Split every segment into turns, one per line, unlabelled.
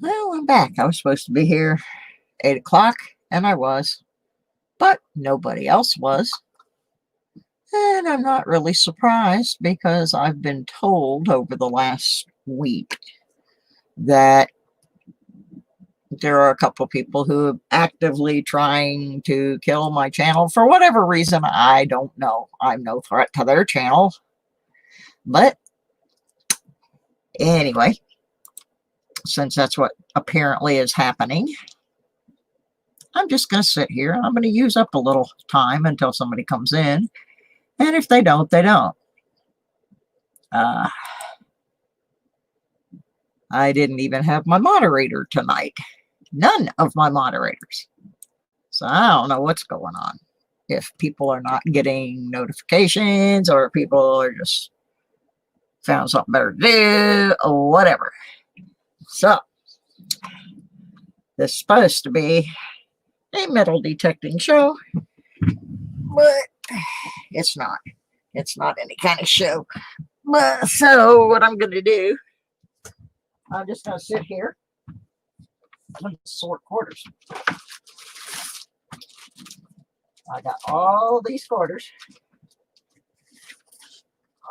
Well, I'm back. I was supposed to be here 8 o'clock, and I was, but nobody else was. And I'm not really surprised because I've been told over the last week that there are a couple of people who are actively trying to kill my channel for whatever reason. I don't know. I'm no threat to their channel. But anyway, since that's what apparently is happening, I'm just going to sit here. I'm going to use up a little time until somebody comes in. And if they don't, they don't. I didn't even have my moderator tonight. None of my moderators. So I don't know what's going on. If people are not getting notifications or people are just found something better to do or whatever. So this is supposed to be a metal detecting show, but it's not. It's not any kind of show. But so what I'm going to do, I'm just going to sit here and sort quarters. I got all these quarters.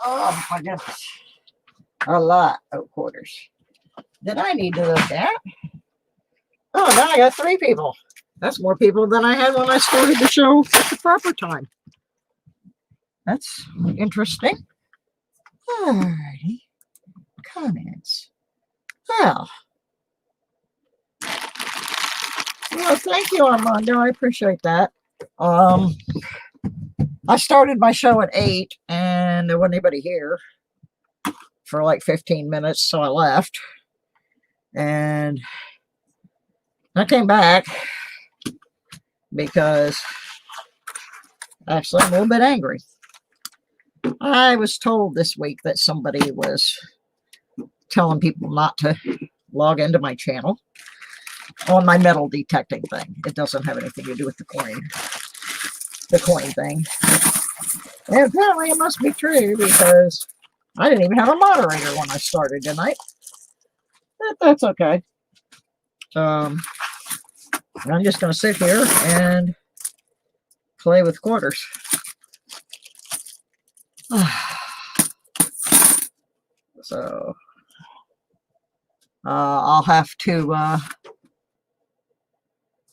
Oh my goodness. A lot of quarters that I need to look at. Oh, now I got 3 people. That's more people than I had when I started the show at the proper time. That's interesting. Alrighty. Comments. Well, thank you, Armando. I appreciate that. I started my show at 8 and there wasn't anybody here for like 15 minutes, so I left. And I came back because actually I'm a little bit angry. I was told this week that somebody was telling people not to log into my channel on my metal detecting thing. It doesn't have anything to do with the coin thing. And apparently it must be true because I didn't even have a moderator when I started tonight. But that's okay. I'm just going to sit here and play with quarters. So I'll have to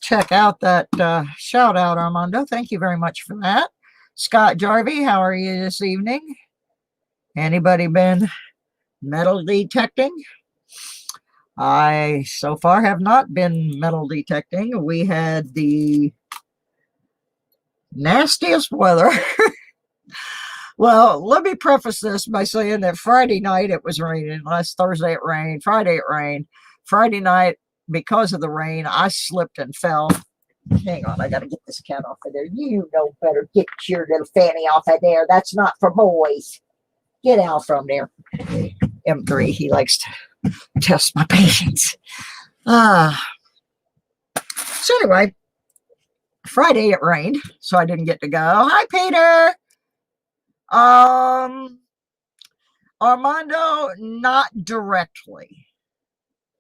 check out that shout out, Armando. Thank you very much for that. Scott Jarvie, how are you this evening? Anybody been metal detecting? I so far have not been metal detecting. We had the nastiest weather. Well, let me preface this by saying that Friday night it was raining. Last Thursday it rained. Friday it rained. Friday night, because of the rain, I slipped and fell. Hang on, I got to get this cat off of there. You know better. Get your little fanny off of there. That's not for boys. Get out from there. M3, he likes to test my patience. So anyway, Friday it rained, so I didn't get to go. Hi, Peter. Armando, not directly.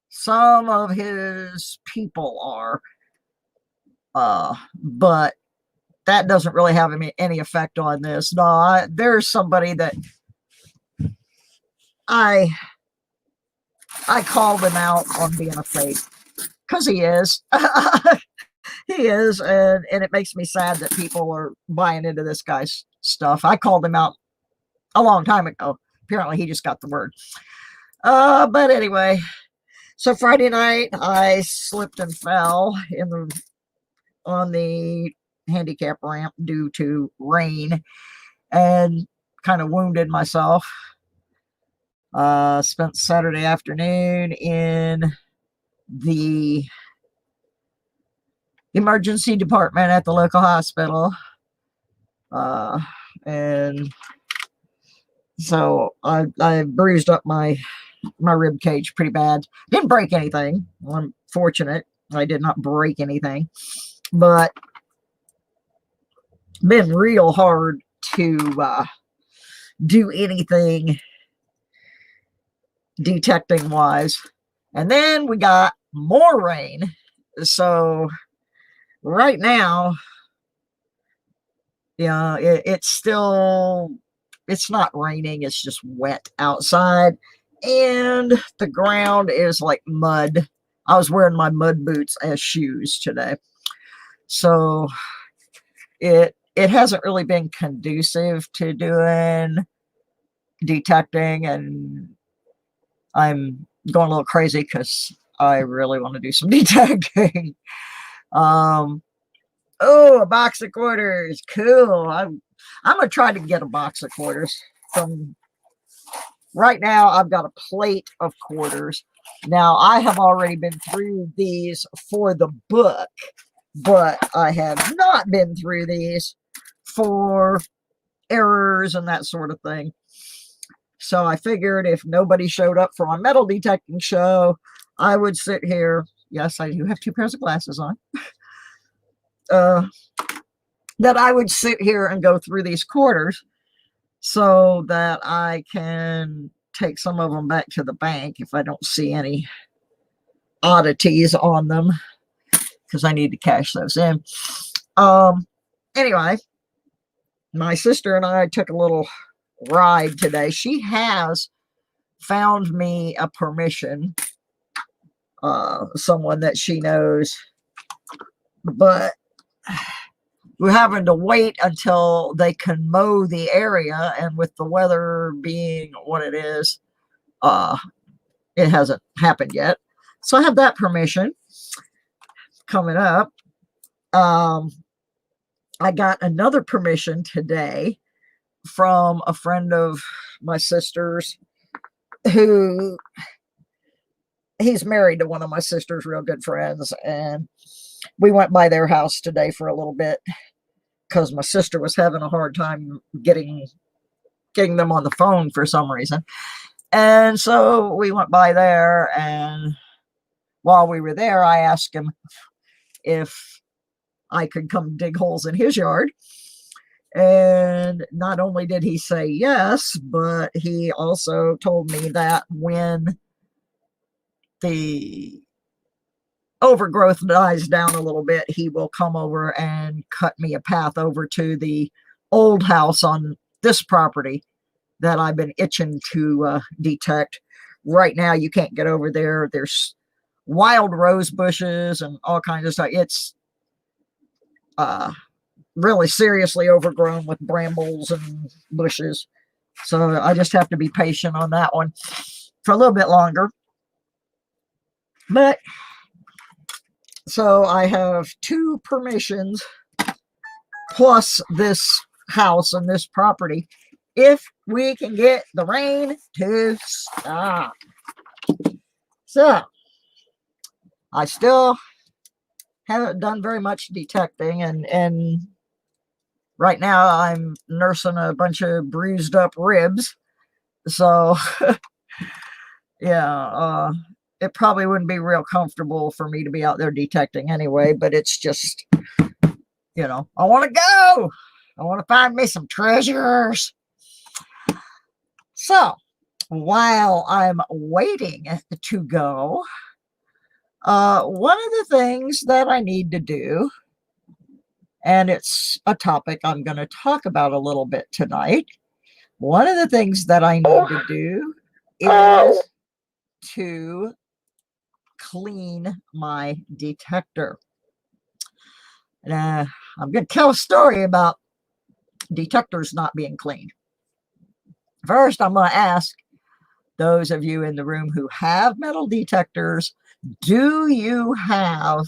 Some of his people are, but that doesn't really have any effect on this. No, there's somebody that I called him out on being a fake, because he is. He is, and it makes me sad that people are buying into this guy's stuff. I called him out a long time ago. Apparently he just got the word. But anyway, so Friday night I slipped and fell on the handicap ramp due to rain and kind of wounded myself. Spent Saturday afternoon in the emergency department at the local hospital. And so I bruised up my rib cage pretty bad. Didn't break anything. I'm fortunate. I did not break anything, but been real hard to do anything detecting wise. And then we got more rain. So right now, yeah, it's not raining, it's just wet outside, and the ground is like mud. I was wearing my mud boots as shoes today. So it hasn't really been conducive to doing detecting, and I'm going a little crazy because I really want to do some detecting. Oh, a box of quarters. Cool. I'm gonna try to get a box of quarters. From right now, I've got a plate of quarters. Now, I have already been through these for the book, but I have not been through these for errors and that sort of thing. So I figured if nobody showed up for my metal detecting show, I would sit here. Yes, I do have 2 pairs of glasses on. That I would sit here and go through these quarters so that I can take some of them back to the bank if I don't see any oddities on them, because I need to cash those in. Anyway, my sister and I took a little ride today. She has found me a permission, someone that she knows, but we're having to wait until they can mow the area, and with the weather being what it is, it hasn't happened yet. So I have that permission coming up. I got another permission today from a friend of my sister's who he's married to one of my sister's real good friends, and we went by their house today for a little bit because my sister was having a hard time getting them on the phone for some reason. And so we went by there, and while we were there, I asked him if I could come dig holes in his yard. And not only did he say yes, but he also told me that when the overgrowth dies down a little bit, he will come over and cut me a path over to the old house on this property that I've been itching to detect. Right now, you can't get over there. There's wild rose bushes and all kinds of stuff. It's really seriously overgrown with brambles and bushes. So I just have to be patient on that one for a little bit longer. But so I have 2 permissions plus this house and this property if we can get the rain to stop. So I still haven't done very much detecting, and right now I'm nursing a bunch of bruised up ribs. So yeah, it probably wouldn't be real comfortable for me to be out there detecting anyway, but it's just, I want to go. I want to find me some treasures. So while I'm waiting to go, one of the things that I need to do, and it's a topic I'm going to talk about a little bit tonight. One of the things that I need to do is to clean my detector. And I'm going to tell a story about detectors not being cleaned. First, I'm going to ask those of you in the room who have metal detectors, do you have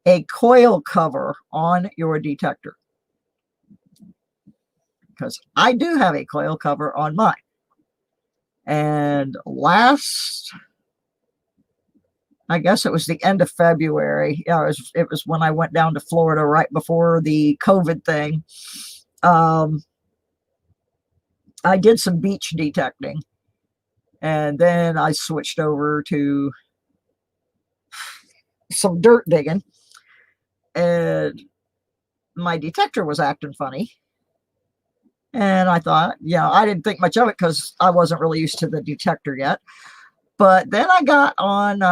a coil cover on your detector? Because I do have a coil cover on mine. And I guess it was the end of February. Yeah, it was when I went down to Florida right before the COVID thing. I did some beach detecting, and then I switched over to some dirt digging, and my detector was acting funny. And I thought, I didn't think much of it because I wasn't really used to the detector yet. But then I got on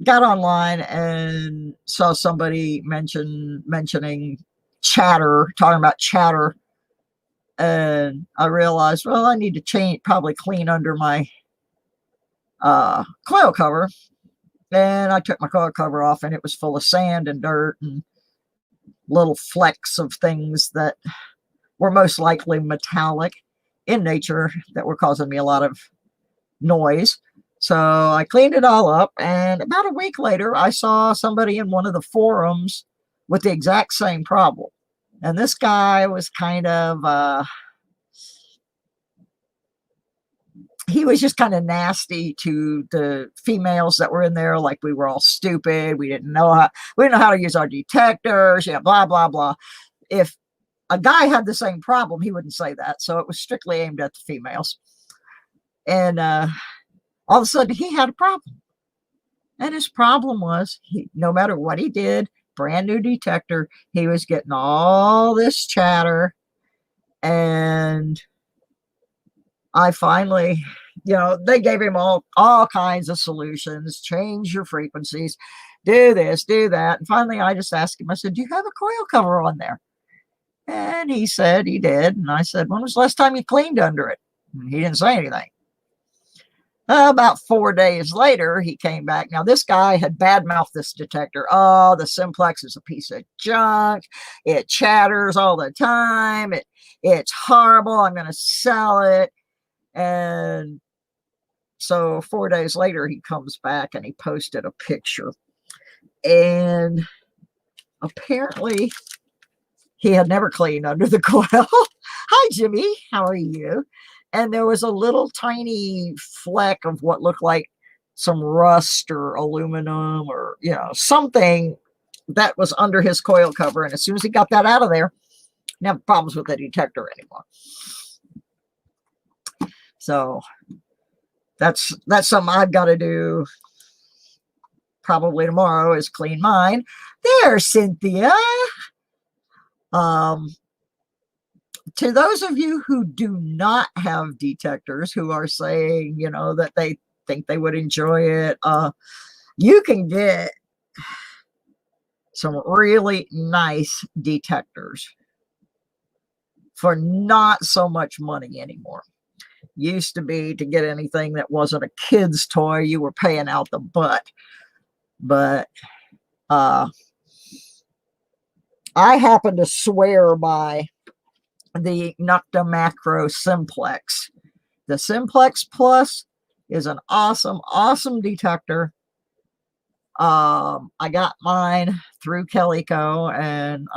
got online and saw somebody mentioning Chatter, talking about Chatter, and I realized, well, I need to probably clean under my coil cover. And I took my coil cover off, and it was full of sand and dirt and little flecks of things that were most likely metallic in nature that were causing me a lot of noise. So I cleaned it all up, and about a week later, I saw somebody in one of the forums with the exact same problem. And this guy was kind of, he was just kind of nasty to the females that were in there, like we were all stupid. We didn't know how to use our detectors, blah, blah, blah. If a guy had the same problem, he wouldn't say that. So it was strictly aimed at the females. And all of a sudden, he had a problem. And his problem was, no matter what he did, brand new detector, he was getting all this chatter. And I finally, they gave him all kinds of solutions, change your frequencies, do this, do that. And finally, I just asked him, I said, do you have a coil cover on there? And he said he did. And I said, when was the last time you cleaned under it? And he didn't say anything. About 4 days later, he came back. Now, this guy had badmouthed this detector. Oh, the Simplex is a piece of junk. It chatters all the time. It's horrible. I'm going to sell it. And so 4 days later, he comes back and he posted a picture. And apparently, he had never cleaned under the coil. Hi, Jimmy. How are you? And there was a little tiny fleck of what looked like some rust or aluminum or, something that was under his coil cover. And as soon as he got that out of there, he didn't have problems with the detector anymore. So that's something I've got to do probably tomorrow, is clean mine. There, Cynthia. To those of you who do not have detectors, who are saying, that they think they would enjoy it, you can get some really nice detectors for not so much money anymore. Used to be, to get anything that wasn't a kid's toy, you were paying out the butt. But I happen to swear by the Nukta Macro Simplex. The Simplex Plus is an awesome detector. I got mine through Kellyco, and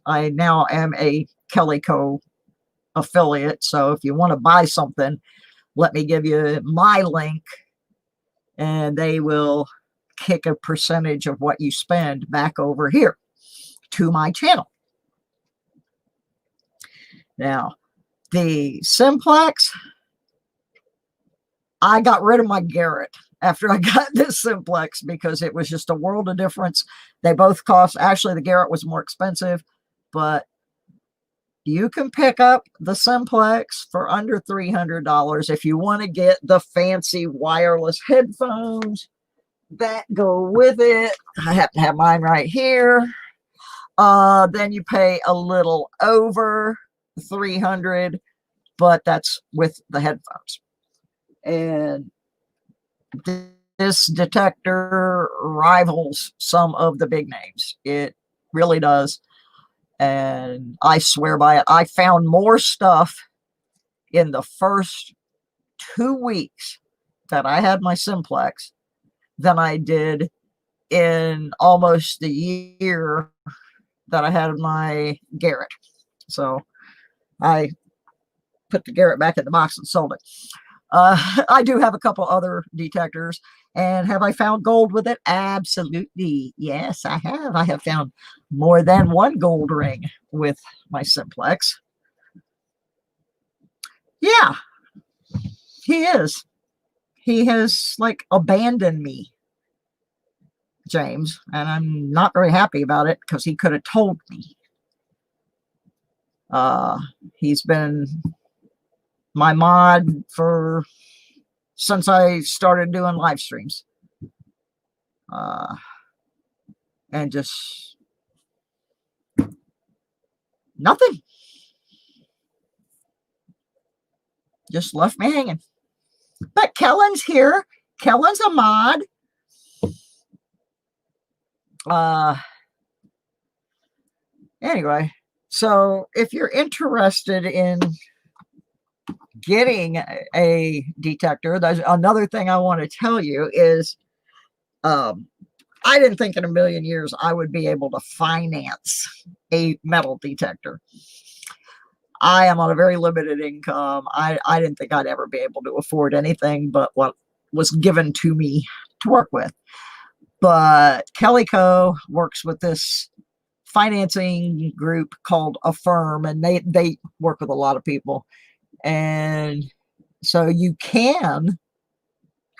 I now am a Kellyco affiliate. So if you want to buy something, let me give you my link, and they will kick a percentage of what you spend back over here to my channel. Now, the Simplex, I got rid of my Garrett after I got this Simplex because it was just a world of difference. They both cost, actually the Garrett was more expensive, but you can pick up the Simplex for under $300 if you want to get the fancy wireless headphones that go with it. I happen to have mine right here. Then you pay a little over $300, but that's with the headphones. And this detector rivals some of the big names. It really does. And I swear by it. I found more stuff in the first 2 weeks that I had my Simplex than I did in almost the year that I had my Garrett. So I put the Garrett back in the box and sold it. I do have a couple other detectors. And have I found gold with it? Absolutely. Yes, I have. I have found more than one gold ring with my Simplex. Yeah, he is. He has like abandoned me, James, and I'm not very happy about it because he could have told me. He's been my mod since I started doing live streams. and just nothing. Just left me hanging. But Kellen's here. Kellen's a mod. Anyway, so if you're interested in getting a detector, there's another thing I want to tell you is I didn't think in a million years I would be able to finance a metal detector. I am on a very limited income. I didn't think I'd ever be able to afford anything but what was given to me to work with. But Kelly Co. works with this financing group called Affirm, and they work with a lot of people. And so you can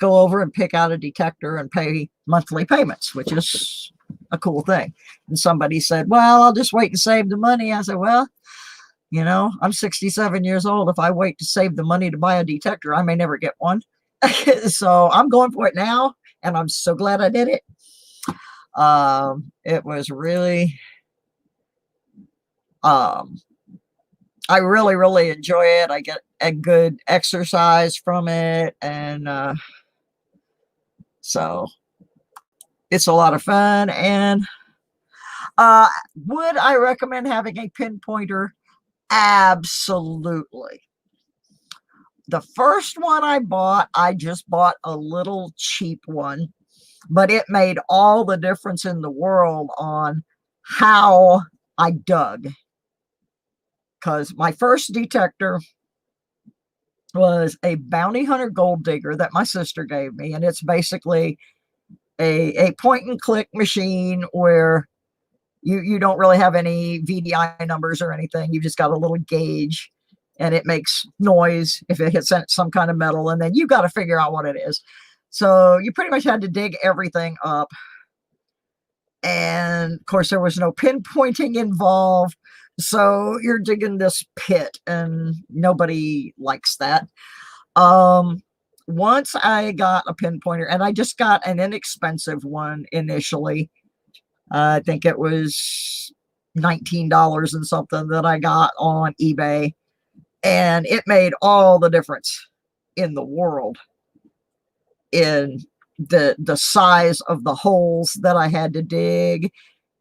go over and pick out a detector and pay monthly payments, which is a cool thing. And somebody said, well, I'll just wait and save the money. I said, well, you know, I'm 67 years old. If I wait to save the money to buy a detector, I may never get one. So I'm going for it now, and I'm so glad I did it. It was really, I really, really enjoy it. I get a good exercise from it. And so it's a lot of fun. And would I recommend having a pinpointer? Absolutely. The first one I just bought a little cheap one, but it made all the difference in the world on how I dug. Because my first detector was a Bounty Hunter Gold Digger that my sister gave me, and it's basically a point and click machine where you don't really have any VDI numbers or anything. You've just got a little gauge, and it makes noise if it hits some kind of metal, and then you got to figure out what it is. So you pretty much had to dig everything up. And of course, there was no pinpointing involved. So you're digging this pit, and nobody likes that. Once I got a pinpointer, and I just got an inexpensive one initially. I think it was $19 and something that I got on eBay. And it made all the difference in the world in the size of the holes that I had to dig.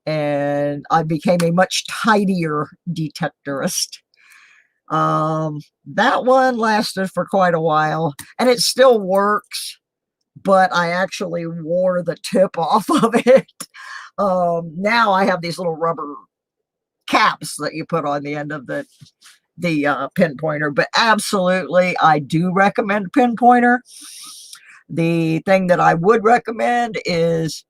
And I became a much tidier detectorist. That one lasted for quite a while, and it still works, but I actually wore the tip off of it. Now I have these little rubber caps that you put on the end of the pinpointer, but absolutely, I do recommend pinpointer. The thing that I would recommend is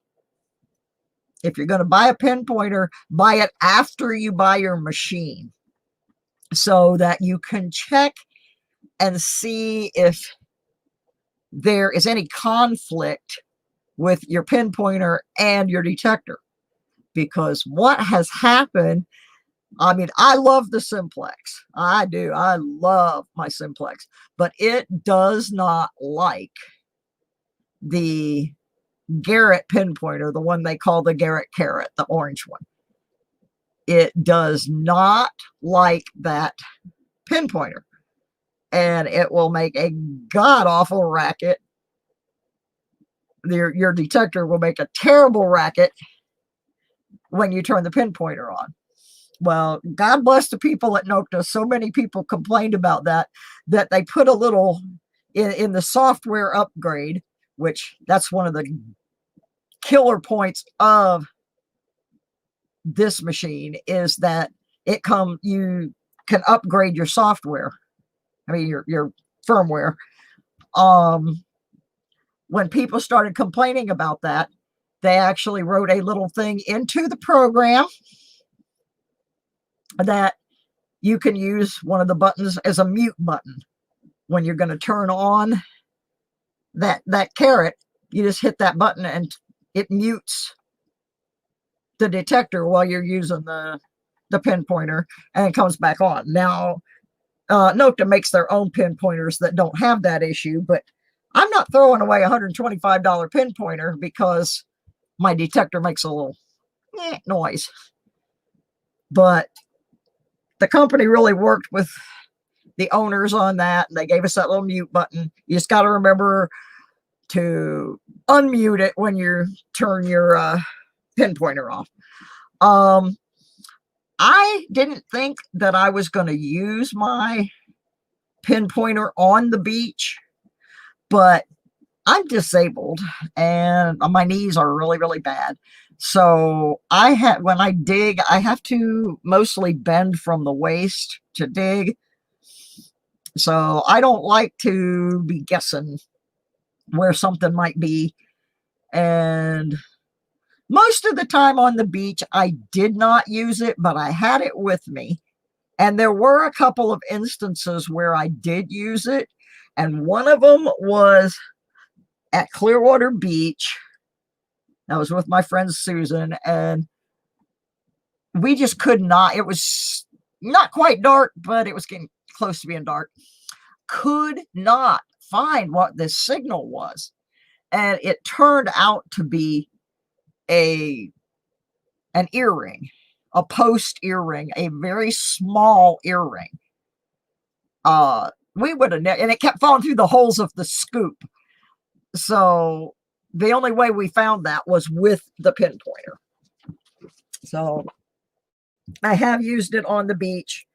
if you're going to buy a pinpointer, buy it after you buy your machine so that you can check and see if there is any conflict with your pinpointer and your detector. Because what has happened, I mean, I love the Simplex. I do. I love my Simplex. But it does not like the Garrett pinpointer, the one they call the Garrett Carrot, the orange one. It does not like that pinpointer. And it will make a god-awful racket. Your detector will make a terrible racket when you turn the pinpointer on. Well, God bless the people at Nokta. So many people complained about that they put a little in the software upgrade, which that's one of the killer points of this machine, is that you can upgrade your software. I mean, your firmware. When people started complaining about that, they actually wrote a little thing into the program that you can use one of the buttons as a mute button. When you're going to turn on that carrot, you just hit that button and it mutes the detector while you're using the pinpointer, and it comes back on. Now, Nokta makes their own pinpointers that don't have that issue, but I'm not throwing away a $125 pinpointer because my detector makes a little noise. But the company really worked with the owners on that, and they gave us that little mute button. You just got to remember to unmute it when you turn your pinpointer off. I didn't think that I was going to use my pinpointer on the beach, but I'm disabled and my knees are really, really bad. So when I dig, I have to mostly bend from the waist to dig. So I don't like to be guessing where something might be. And most of the time on the beach, I did not use it, but I had it with me. And there were a couple of instances where I did use it. And one of them was at Clearwater Beach. I was with my friend Susan, and we just could not. It was not quite dark, but it was getting close to being dark. Could not find what this signal was. And it turned out to be an earring, a post earring, a very small earring. We would have, and it kept falling through the holes of the scoop. So the only way we found that was with the pinpointer. So I have used it on the beach.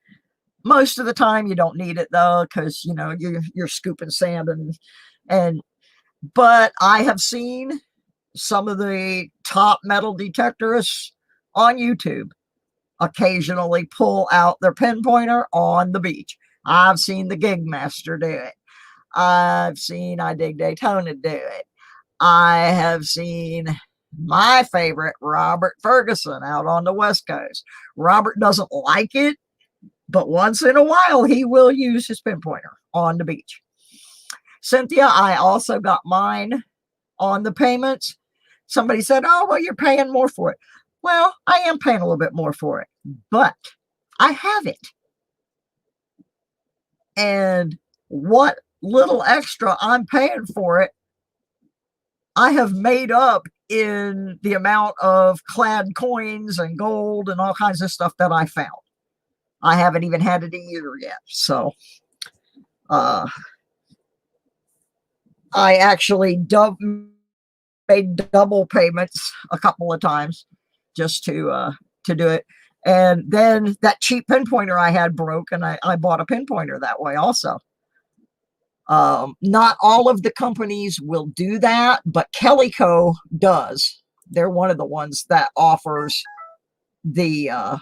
Most of the time you don't need it though, because you know you're scooping sand but I have seen some of the top metal detectorists on YouTube occasionally pull out their pinpointer on the beach. I've seen the Gig Master do it. I've seen I Dig Daytona do it. I have seen my favorite, Robert Ferguson, out on the West Coast. Robert doesn't like it, but once in a while he will use his pinpointer on the beach. Cynthia, I also got mine on the payments. Somebody said, oh, well, you're paying more for it. Well, I am paying a little bit more for it, but I have it. And what little extra I'm paying for it, I have made up in the amount of clad coins and gold and all kinds of stuff that I found. I haven't even had it a year yet. So I actually made double payments a couple of times just to do it. And then that cheap pinpointer I had broke, and I bought a pinpointer that way also. Not all of the companies will do that, but Calico does. They're one of the ones that offers the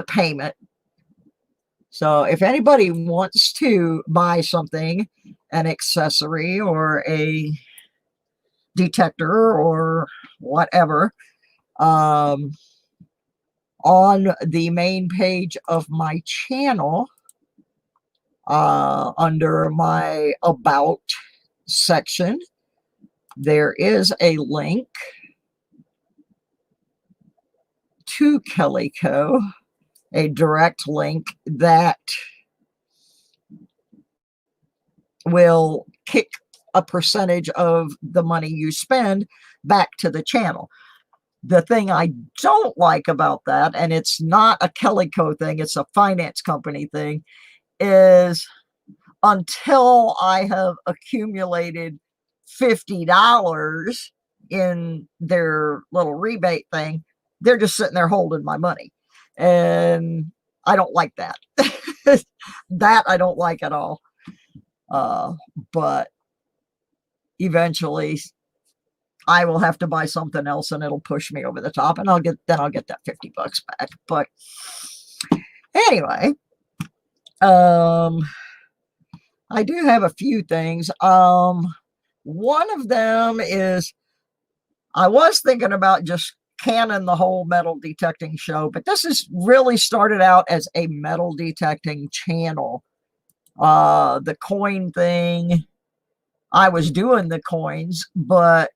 payment. So if anybody wants to buy something, an accessory or a detector or whatever, on the main page of my channel, under my About section, there is a link to Calico, a direct link that will kick a percentage of the money you spend back to the channel. The thing I don't like about that, and it's not a Calico thing, it's a finance company thing, is until I have accumulated $50 in their little rebate thing, they're just sitting there holding my money. And I don't like that. That I don't like at all. But eventually I will have to buy something else and it'll push me over the top, and I'll get that $50 back. But anyway, I do have a few things. One of them is I was thinking about just canning the whole metal detecting show, but this is really started out as a metal detecting channel. The coin thing, I was doing the coins, but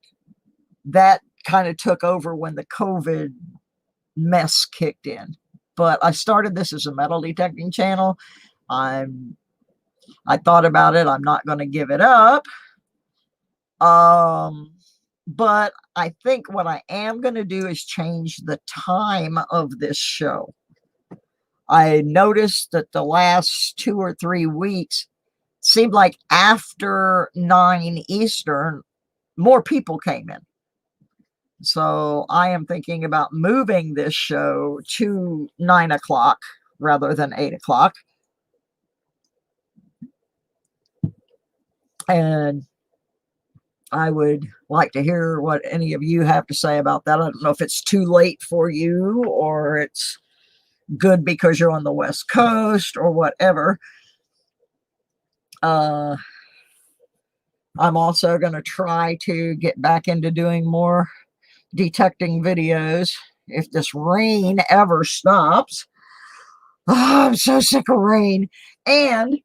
that kind of took over when the COVID mess kicked in. But I started this as a metal detecting channel. I thought about it. I'm not going to give it up. But I think what I am going to do is change the time of this show. I noticed that the last 2 or 3 weeks seemed like after 9 Eastern, more people came in. So I am thinking about moving this show to 9 o'clock rather than 8 o'clock. And I would like to hear what any of you have to say about that. I don't know if it's too late for you or it's good because you're on the West Coast or whatever. I'm also going to try to get back into doing more detecting videos if this rain ever stops. Oh, I'm so sick of rain. And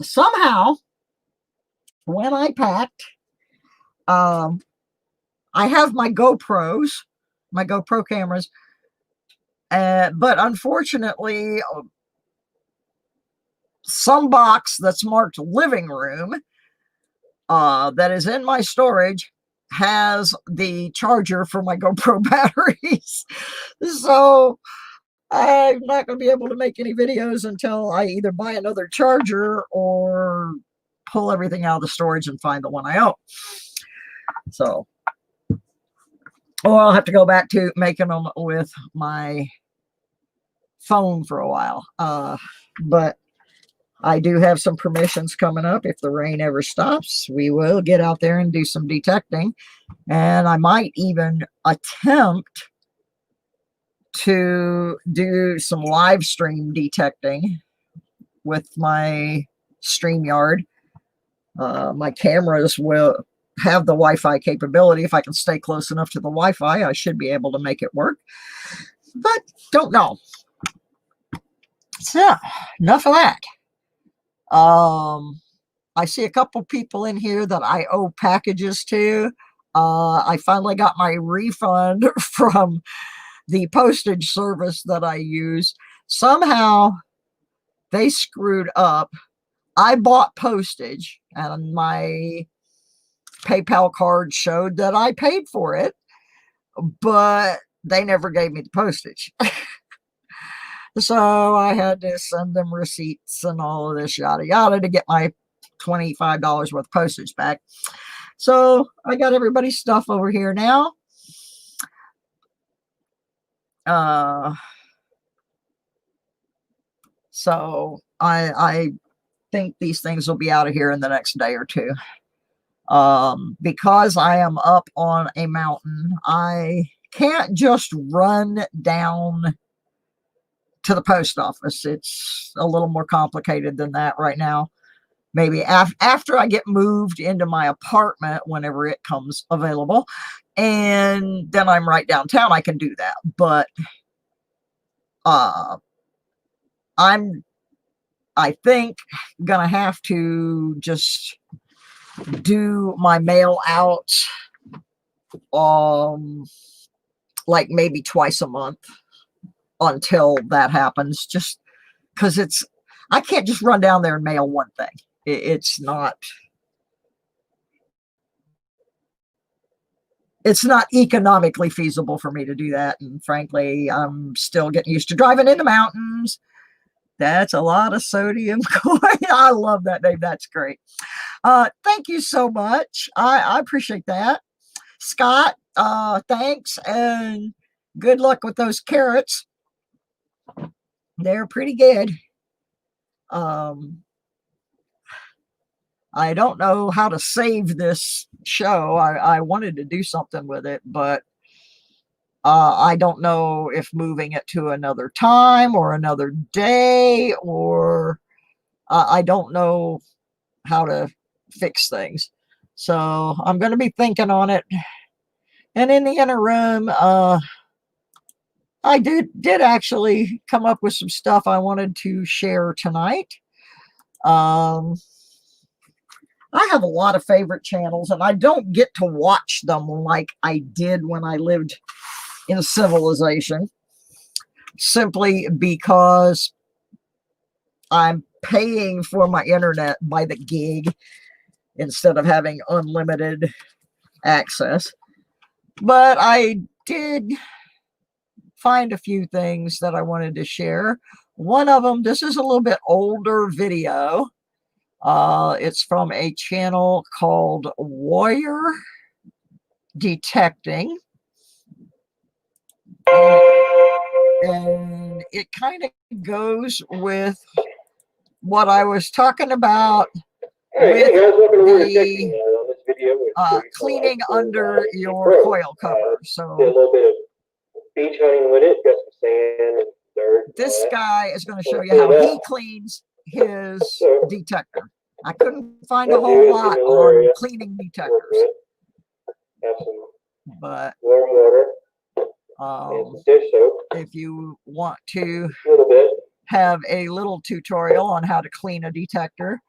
somehow, when I packed, I have my GoPros, my GoPro cameras, but unfortunately, some box that's marked living room that is in my storage has the charger for my GoPro batteries. So I'm not going to be able to make any videos until I either buy another charger or pull everything out of the storage and find the one I own. So, I'll have to go back to making them with my phone for a while. But I do have some permissions coming up. If the rain ever stops, we will get out there and do some detecting. And I might even attempt to do some live stream detecting with my StreamYard. My cameras will have the Wi-Fi capability. If I can stay close enough to the Wi-Fi, I should be able to make it work. But don't know. So, enough of that. I see a couple people in here that I owe packages to. I finally got my refund from the postage service that I use. Somehow they screwed up. I bought postage and my PayPal card showed that I paid for it, but they never gave me the postage. So I had to send them receipts and all of this yada yada to get my $25 worth of postage back. So I got everybody's stuff over here now. So I think these things will be out of here in the next day or two. Because I am up on a mountain, I can't just run down to the post office. It's a little more complicated than that right now. Maybe after I get moved into my apartment, whenever it comes available, and then I'm right downtown, I can do that. But I think gonna have to just do my mail out like maybe twice a month until that happens, just because I can't just run down there and mail one thing. It's not economically feasible for me to do that. And frankly, I'm still getting used to driving in the mountains. That's a lot of sodium chloride. I love that name. That's great. Thank you so much. I appreciate that. Scott, thanks, and good luck with those carrots. They're pretty good. I don't know how to save this show. I wanted to do something with it, but I don't know if moving it to another time or another day, or I don't know how to fix things. So I'm going to be thinking on it. And in the interim, I did actually come up with some stuff I wanted to share tonight. I have a lot of favorite channels, and I don't get to watch them like I did when I lived in civilization, simply because I'm paying for my internet by the gig instead of having unlimited access. But I did find a few things that I wanted to share. One of them, this is a little bit older video. It's from a channel called Warrior Detecting. And it kind of goes with what I was talking about with the cleaning under your coil cover. So
a little bit of beach hunting with it, got some sand and dirt.
This guy is going to show you how he cleans his detector. I couldn't find a whole lot on cleaning detectors, but
warm water and some dish soap.
If you want to
A little bit.
have a little tutorial on how to clean a detector,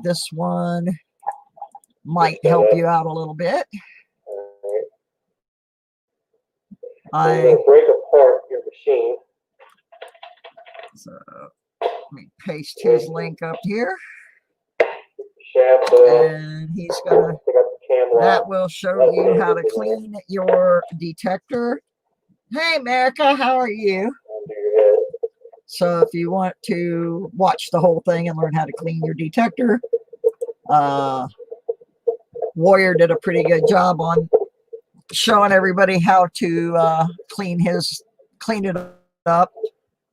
this one might help you out a little bit.
I'm going to break apart your machine.
So let me paste his link up here.
Shaft,
and he's gonna, that will show you how to clean your detector. Hey America, how are you? So if you want to watch the whole thing and learn how to clean your detector, Warrior did a pretty good job on showing everybody how to clean it up.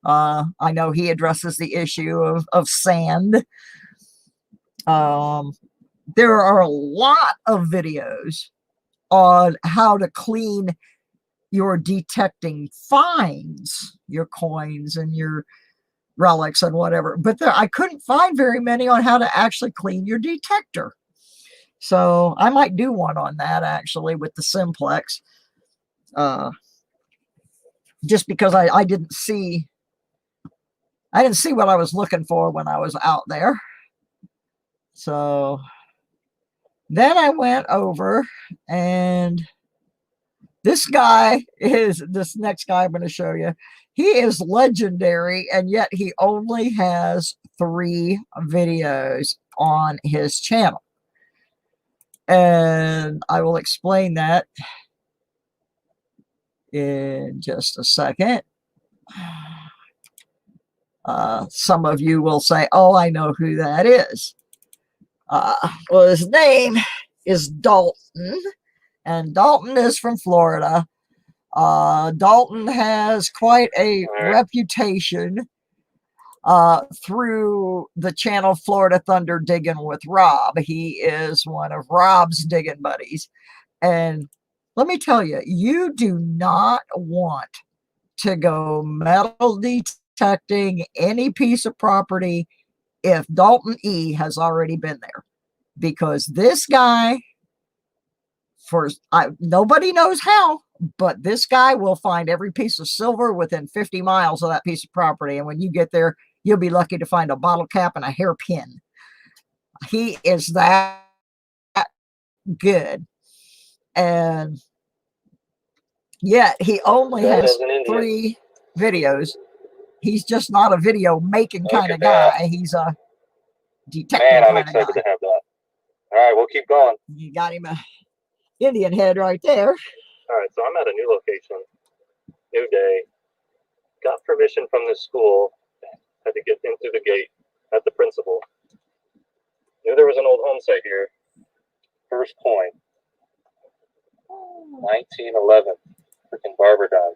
I know he addresses the issue of sand. There are a lot of videos on how to clean your detecting finds, your coins and your relics and whatever, but I couldn't find very many on how to actually clean your detector. So I might do one on that actually with the Simplex, just because I didn't see what I was looking for when I was out there. So then I went over, and this next guy I'm going to show you. He is legendary, and yet he only has 3 videos on his channel. And I will explain that in just a second. Some of you will say, oh, I know who that is. Well, his name is Dalton, and Dalton is from Florida. Dalton has quite a reputation through the channel Florida Thunder Digging with Rob. He is one of Rob's digging buddies. And let me tell you, you do not want to go metal detecting any piece of property if Dalton E has already been there, because this guy, nobody knows how, but this guy will find every piece of silver within 50 miles of that piece of property. And when you get there, you'll be lucky to find a bottle cap and a hairpin. He is that good. And yet he only has 3 videos. He's just not a video making kind of guy. He's a detective kind of guy.
I'm excited to have that. All right, we'll keep going.
You got him a Indian head right there.
All right, so I'm at a new location, new day. Got permission from this school. Had to get in through the gate at the principal. Knew there was an old home site here. First coin, 1911, freaking barber dime.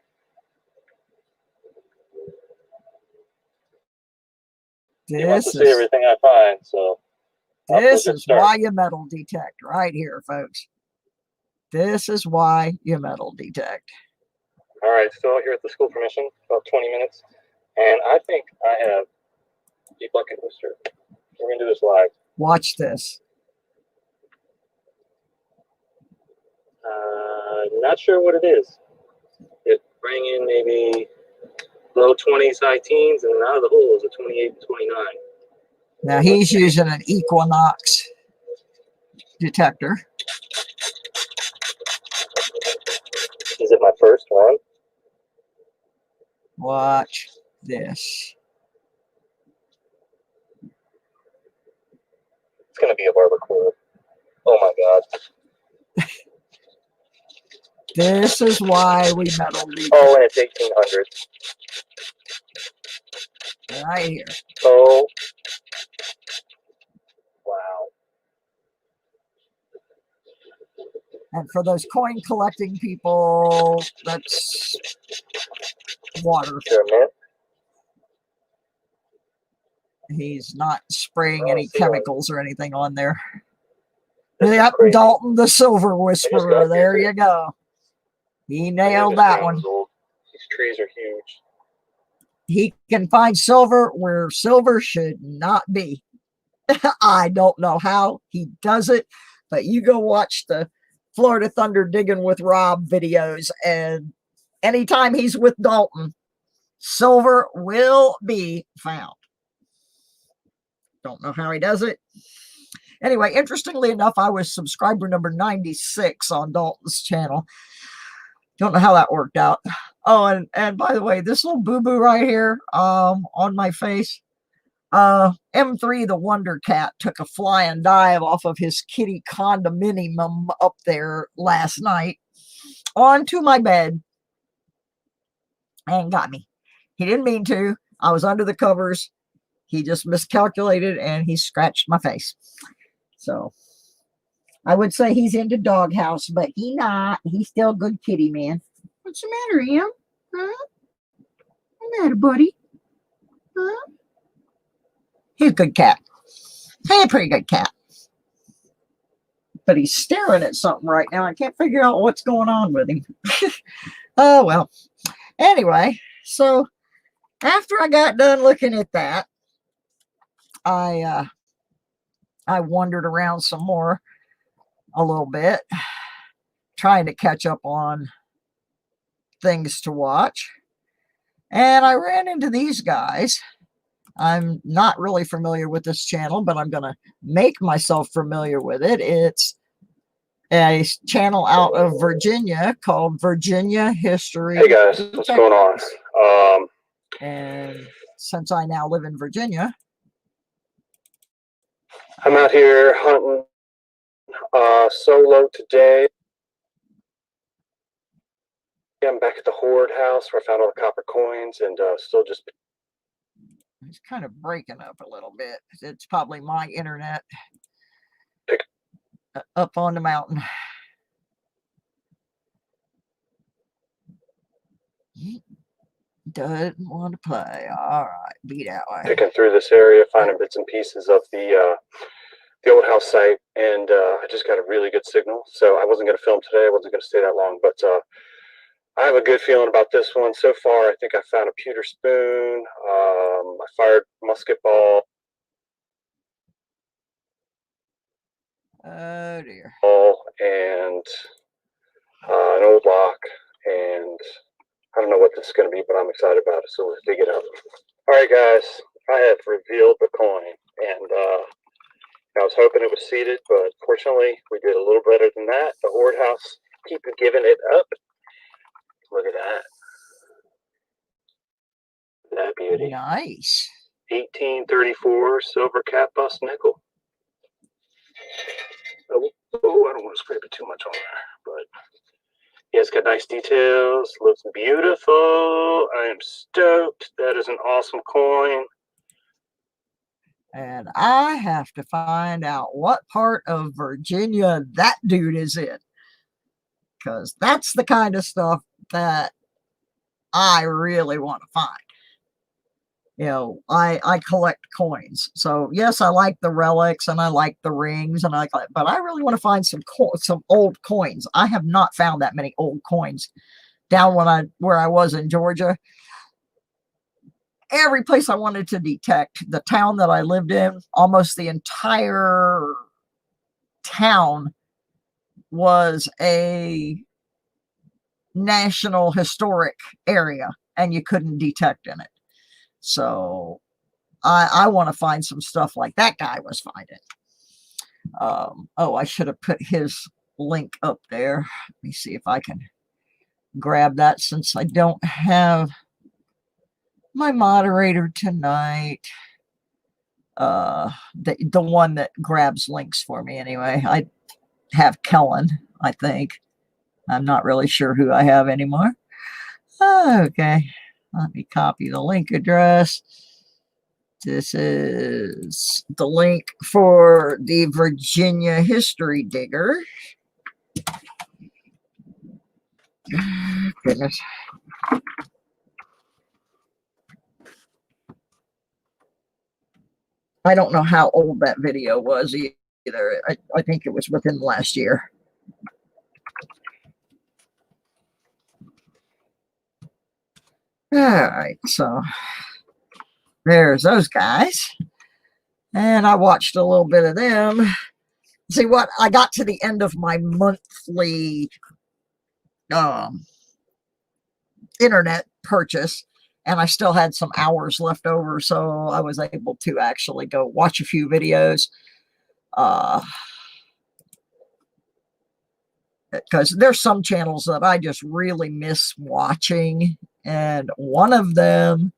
He wants to see everything I find, so
this is why you metal detect right here, folks. This is why you metal detect.
All right, still here at the school permission, about 20 minutes. And I think I have a bucket lister. We're going to do this live.
Watch this.
Not sure what it is. It rang in maybe low 20s, high teens, and out of the hole is a 28, 29.
Now he's using an Equinox detector.
Is it my first one?
Watch this.
It's going to be a barbacoa. Oh my God.
This is why we metal detect
Oh, and it's 1800s.
right here.
Oh, wow.
And for those coin collecting people, that's water.
Is there a mint?
He's not spraying
Oh,
any
see one.
chemicals or anything on there.
This is
Yep,
crazy.
Dalton the Silver
got
Whisperer. There
busy.
you go. He
I knew
nailed
this
that
town
one.
was old. These trees are huge.
He can find silver where silver should not be. I don't know how he does it, but you go watch the Florida Thunder Digging with Rob videos, and anytime he's with Dalton, silver will be found. Don't know how he does it. Anyway, interestingly enough, I was subscriber number 96 on Dalton's channel. Don't know how that worked out. Oh, and by the way, this little boo-boo right here on my face, M3 the Wonder Cat took a flying dive off of his kitty condominium up there last night onto my bed and got me. He didn't mean to. I was under the covers. He just miscalculated and he scratched my face. So I would say he's into doghouse, but he not. He's still a good kitty, man. What's the matter, Em? Huh? What's the matter, buddy? Huh? He's a good cat. He's a pretty good cat. But he's staring at something right now. I can't figure out what's going on with him. Oh, well. Anyway, so after I got done looking at that, I wandered around some more a little bit, trying to catch up on things to watch. And I ran into these guys. I'm not really familiar with this channel, but I'm going to make myself familiar with it. It's a channel out of Virginia called Virginia History.
Hey guys, what's going on?
And since I now live in Virginia,
I'm out here hunting solo today. I'm back at the Horde house where I found all the copper coins and still just.
it's kind of breaking up a little bit. It's probably my internet up on the mountain. Doesn't want to play. All right, be that way.
Picking through this area, finding bits and pieces of the old house site, and I just got a really good signal. So I wasn't going to film today. I wasn't going to stay that long, but I have a good feeling about this one so far. I think I found a pewter spoon. I fired musket ball.
Oh dear.
And an old lock, and I don't know what this is going to be, but I'm excited about it. So let's dig it up. All right, guys, I have revealed the coin, and I was hoping it was seated, but fortunately, we did a little better than that. The Horde house keep giving it up. Look at that. That beauty.
Nice.
1834 silver cap bust nickel. Oh, I don't want to scrape it too much on there, but yeah, it's got nice details. Looks beautiful. I am stoked. That is an awesome coin.
And I have to find out what part of Virginia that dude is in, because that's the kind of stuff that I really want to find. You know, I collect coins. So yes, I like the relics and I like the rings and but I really want to find some old coins. I have not found that many old coins down where I was in Georgia. Every place I wanted to detect, the town that I lived in, almost the entire town was a national historic area and you couldn't detect in it. So I want to find some stuff like that guy was finding. Oh, I should have put his link up there. Let me see if I can grab that since I don't have my moderator tonight. The one that grabs links for me anyway. I have Kellen, I think. I'm not really sure who I have anymore. Okay, let me copy the link address. This is the link for the Virginia History Digger. Goodness. I don't know how old that video was either. I think it was within last year. All right, so there's those guys. And I watched a little bit of them. See what? I got to the end of my monthly internet purchase, and I still had some hours left over, so I was able to actually go watch a few videos. Because there's some channels that I just really miss watching, and one of them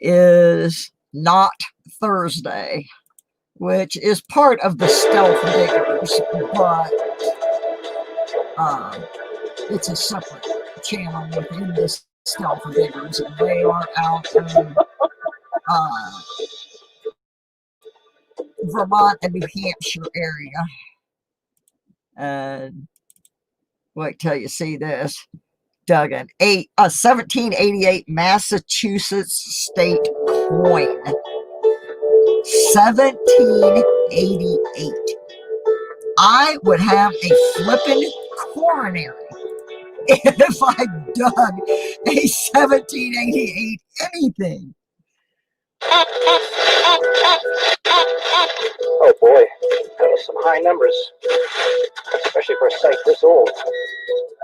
is Not Thursday, which is part of the Stealth Diggers, but it's a separate channel within this Stealth Diggers, and they are out of Vermont and New Hampshire area. And wait till you see this. Duggan, a 1788 Massachusetts state coin. 1788. I would have a flippin' coronary if I dug a 1788 anything.
Oh boy, that was some high numbers, especially for a site this old.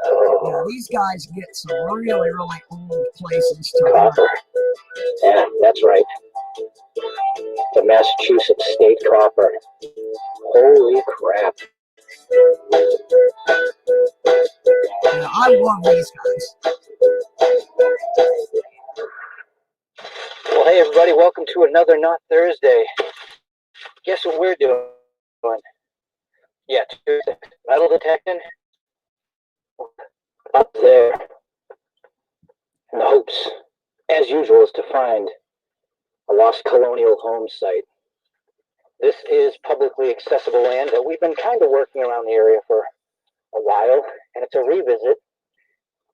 Yeah, these guys get some really, really old places to
Copper.
hunt.
Yeah, that's right. The Massachusetts state copper. Holy crap.
Yeah, I love these guys.
Well, hey everybody, welcome to another Not Thursday. Guess what we're doing? Yeah, Tuesday. Metal detecting. Up there. And the hopes, as usual, is to find a lost colonial home site. This is publicly accessible land that we've been kind of working around the area for a while, and it's a revisit.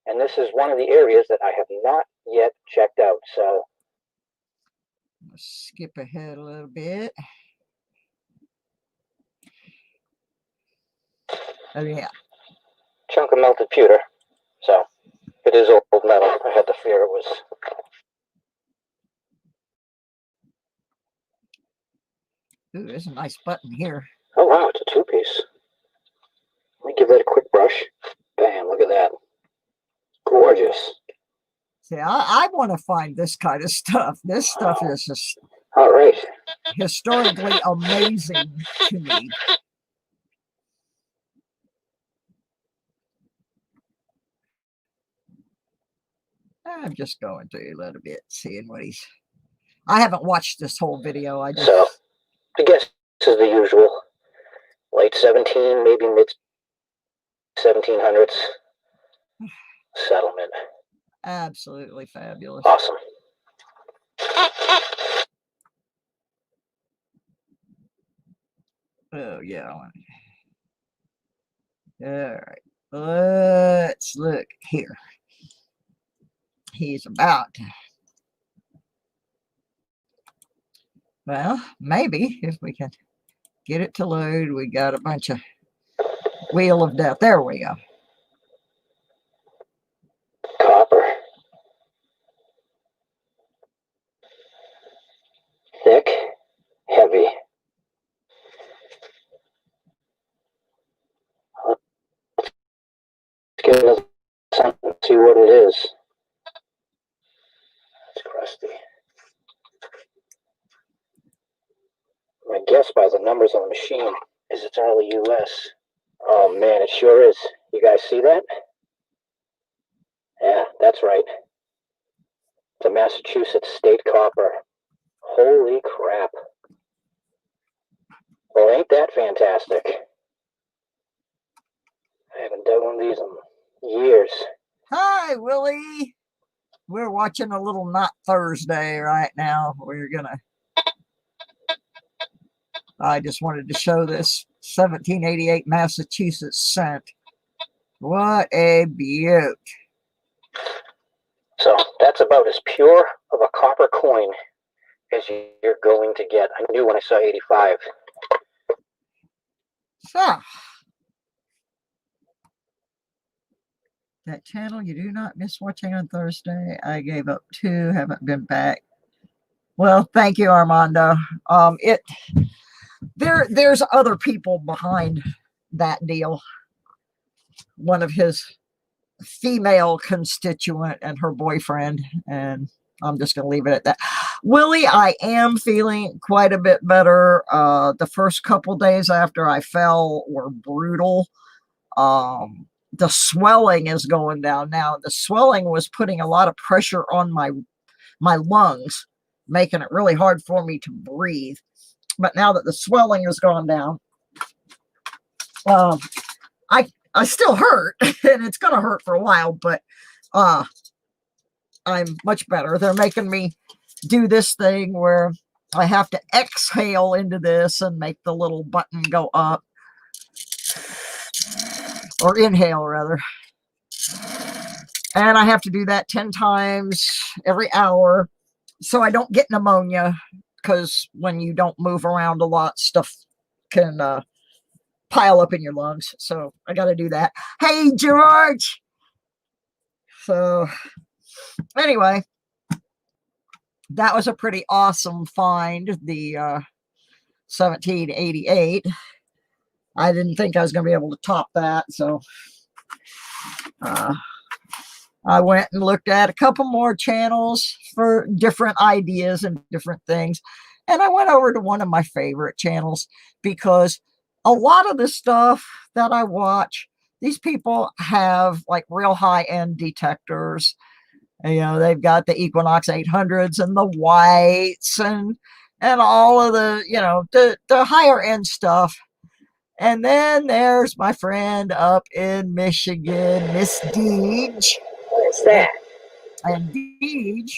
And this is one of the areas that I have not yet checked out. So
Let's skip ahead a little bit. Oh yeah.
chunk of melted pewter. So it is old metal. I had to fear it was.
Ooh, there's a nice button here.
Oh wow, it's a two-piece. Let me give that a quick brush. Bam, look at that. Gorgeous.
See, I want to find this kind of stuff. This stuff is just
All right.
historically amazing to me. I'm just going through a little bit, seeing what he's... I haven't watched this whole video. I just...
So, I guess this is the usual. Late 17, maybe mid 1700s settlement.
Absolutely fabulous.
Awesome.
Oh, yeah. All right. Let's look here. He's about to... Well, maybe if we can get it to load. We got a bunch of Wheel of Death. There we go.
Copper. Thick, heavy. Let's give it a second and see what it is. It's crusty. My guess by the numbers on the machine is it's early US. Oh man, it sure is. You guys see that? Yeah, that's right. It's a Massachusetts state copper. Holy crap. Well, ain't that fantastic? I haven't done one of these in years.
Hi, Willie. We're watching a little Not Thursday right now. I just wanted to show this 1788 Massachusetts cent. What a beaut.
So that's about as pure of a copper coin as you're going to get. I knew when I saw 85.
So, that channel you do not miss watching on Thursday. I gave up 2, haven't been back. Well, thank you, Armando. There's other people behind that deal. One of his female constituent and her boyfriend, and I'm just going to leave it at that. Willie, I am feeling quite a bit better. The first couple days after I fell were brutal. The swelling is going down now. The swelling was putting a lot of pressure on my lungs, making it really hard for me to breathe. But now that the swelling has gone down, I still hurt, and it's going to hurt for a while, but I'm much better. They're making me do this thing where I have to exhale into this and make the little button go up, or inhale rather. And I have to do that 10 times every hour so I don't get pneumonia, because when you don't move around a lot, stuff can pile up in your lungs. So I got to do that. Hey, George. So anyway, that was a pretty awesome find, the 1788. I didn't think I was going to be able to top that. So I went and looked at a couple more channels for different ideas and different things. And I went over to one of my favorite channels, because a lot of the stuff that I watch, these people have like real high-end detectors. And, you know, they've got the Equinox 800s and the whites and all of the, you know, the higher end stuff. And then there's my friend up in Michigan, Miss Deej.
What's that?
And Deej,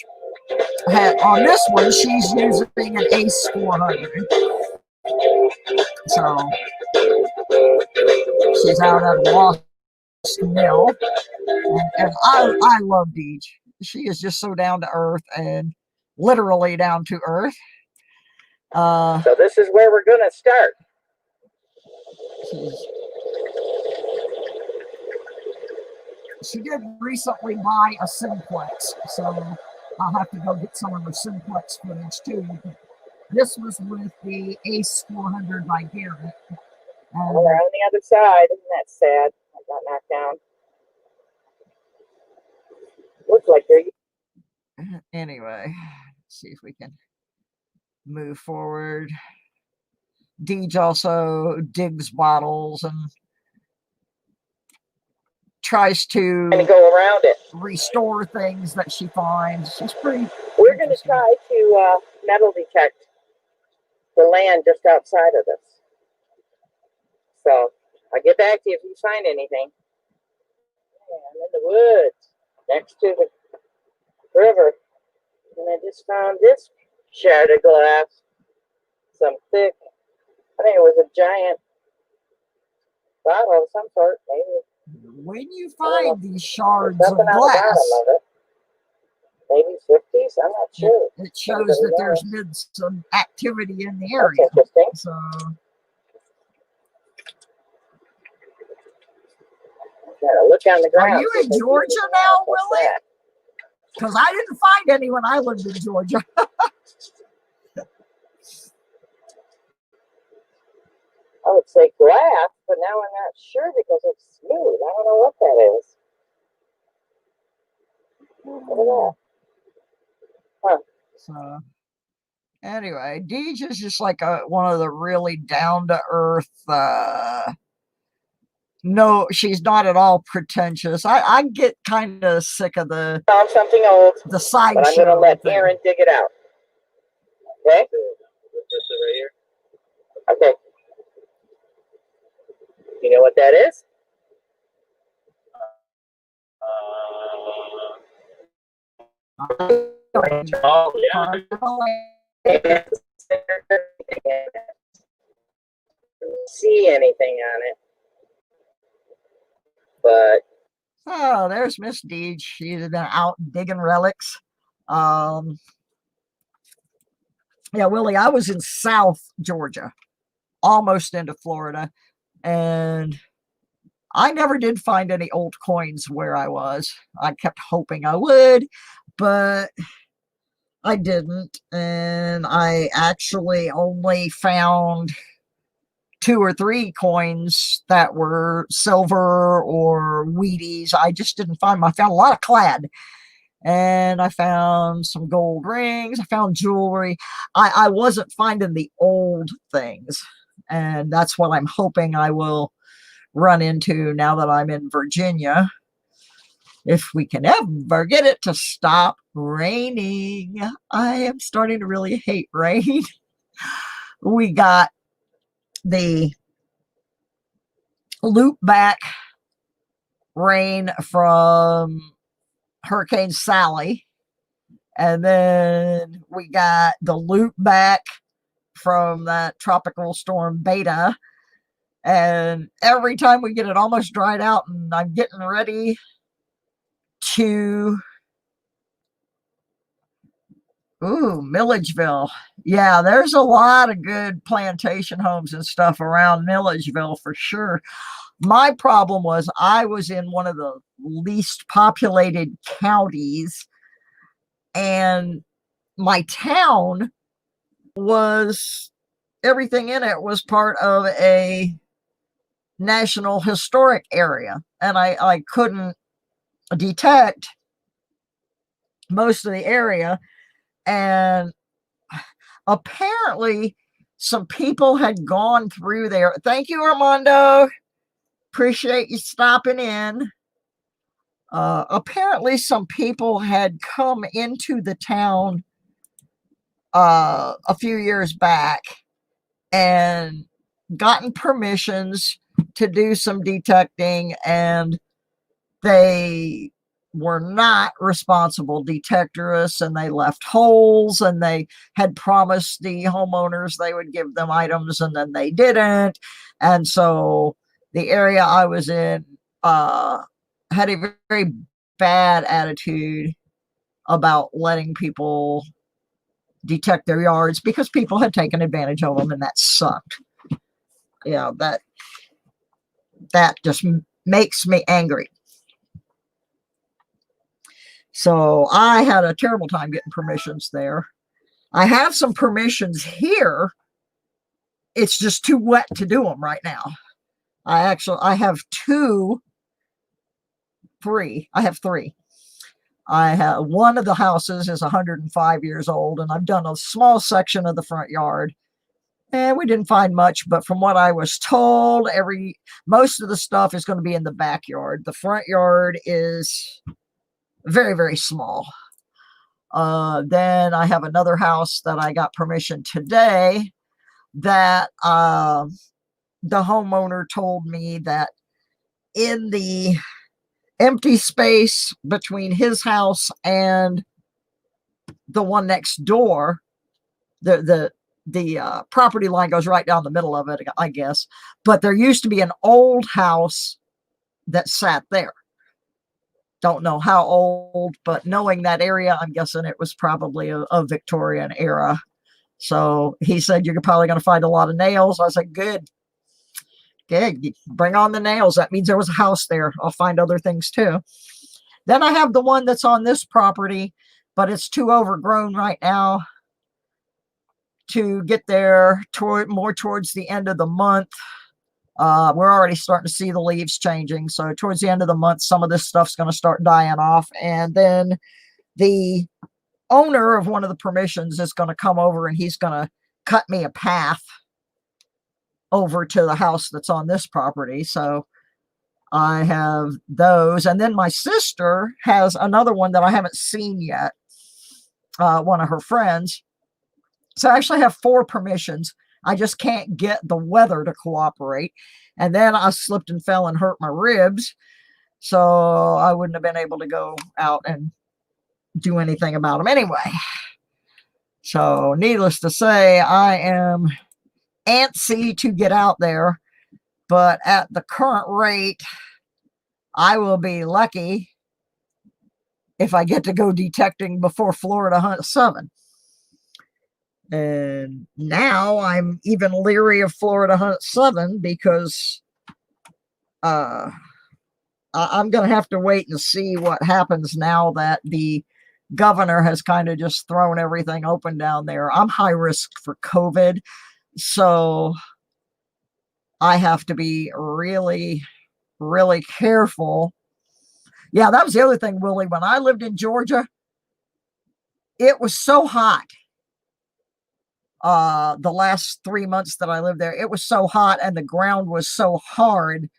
on this one, she's using an Ace 400. So she's out at Lost Mill. And I love Deej. She is just so down to earth, and literally down to earth.
So this is where we're going to start.
She did recently buy a Simplex, so I'll have to go get some of her Simplex footage too. This was with the Ace 400 by Garrett.
Well, they're on the other side. Isn't that sad? I got knocked down. Looks like they're...
Anyway, let's see if we can move forward. Deej also digs bottles and tries to
go around it.
restore things that she finds. She's pretty...
We're going to try to metal detect the land just outside of this. So I'll get back to you if you find anything. Yeah, I'm in the woods next to the river, and I just found this shard of glass. Some thick, I think it was a giant bottle of some sort, maybe.
When you find these shards
There's
of
nothing on the
glass,
bottom of it. Maybe 50s, I'm not sure.
it shows that there's been some activity in the area.
That's interesting.
So
Gotta look on the ground.
are you in Georgia now, Willie? Because I didn't find any when I lived in Georgia.
I would say glass, but now I'm not sure because it's smooth. I don't know what that is. Look at that. Huh.
So anyway, Deej is just like one of the really down to earth. No, she's not at all pretentious. I get kind of sick of the
Found something old,
sideshow.
but I'm going to let Aaron dig it out. Okay?
This right here.
Okay. You know what that is?
Oh, yeah.
See anything on it, but
Oh, there's Miss Deej. She's been out digging relics. Yeah, Willie, I was in South Georgia, almost into Florida, and I never did find any old coins where I was. I kept hoping I would, but I didn't. And I actually only found 2 or 3 coins that were silver or Wheaties. I just didn't find them. I found a lot of clad. And I found some gold rings. I found jewelry. I wasn't finding the old things. And that's what I'm hoping I will run into now that I'm in Virginia. If we can ever get it to stop raining. I am starting to really hate rain. We got the loop back rain from Hurricane Sally, and then we got the loop back from that tropical storm Beta, and every time we get it almost dried out and I'm getting ready to Milledgeville. Yeah, there's a lot of good plantation homes and stuff around Milledgeville for sure. My problem was I was in one of the least populated counties, and my town was, everything in it was part of a National Historic Area, and I couldn't detect most of the area. And apparently some people had gone through there. Thank you, Armando. Appreciate you stopping in. Apparently some people had come into the town a few years back and gotten permissions to do some detecting, and they were not responsible detectorists, and they left holes, and they had promised the homeowners they would give them items, and then they didn't. And so the area I was in had a very bad attitude about letting people detect their yards because people had taken advantage of them, and that sucked. Yeah, that just makes me angry. So I had a terrible time getting permissions there. I have some permissions here. It's just too wet to do them right now. I have three. I have one of the houses is 105 years old, and I've done a small section of the front yard, and we didn't find much, but from what I was told, most of the stuff is going to be in the backyard. The front yard is very, very small. Then I have another house that I got permission today that the homeowner told me that in the empty space between his house and the one next door, the property line goes right down the middle of it, I guess. But there used to be an old house that sat there. Don't know how old, but knowing that area, I'm guessing it was probably a Victorian era. So he said, you're probably going to find a lot of nails. I said, good. Bring on the nails. That means there was a house there. I'll find other things too. Then I have the one that's on this property, but it's too overgrown right now to get there more towards the end of the month. We're already starting to see the leaves changing. So towards the end of the month, some of this stuff's going to start dying off. And then the owner of one of the permissions is going to come over, and he's going to cut me a path over to the house that's on this property. So I have those. And then my sister has another one that I haven't seen yet. One of her friends. So I actually have 4 permissions. I just can't get the weather to cooperate. And then I slipped and fell and hurt my ribs. So I wouldn't have been able to go out and do anything about them anyway. So needless to say, I am antsy to get out there, but at the current rate, I will be lucky if I get to go detecting before Florida Hunt 7. And now I'm even leery of Florida Hunt 7 because I'm going to have to wait and see what happens now that the governor has kind of just thrown everything open down there. I'm high risk for COVID, so I have to be really, really careful. Yeah, that was the other thing, Willie. When I lived in Georgia, it was so hot. The last 3 months that I lived there, it was so hot and the ground was so hard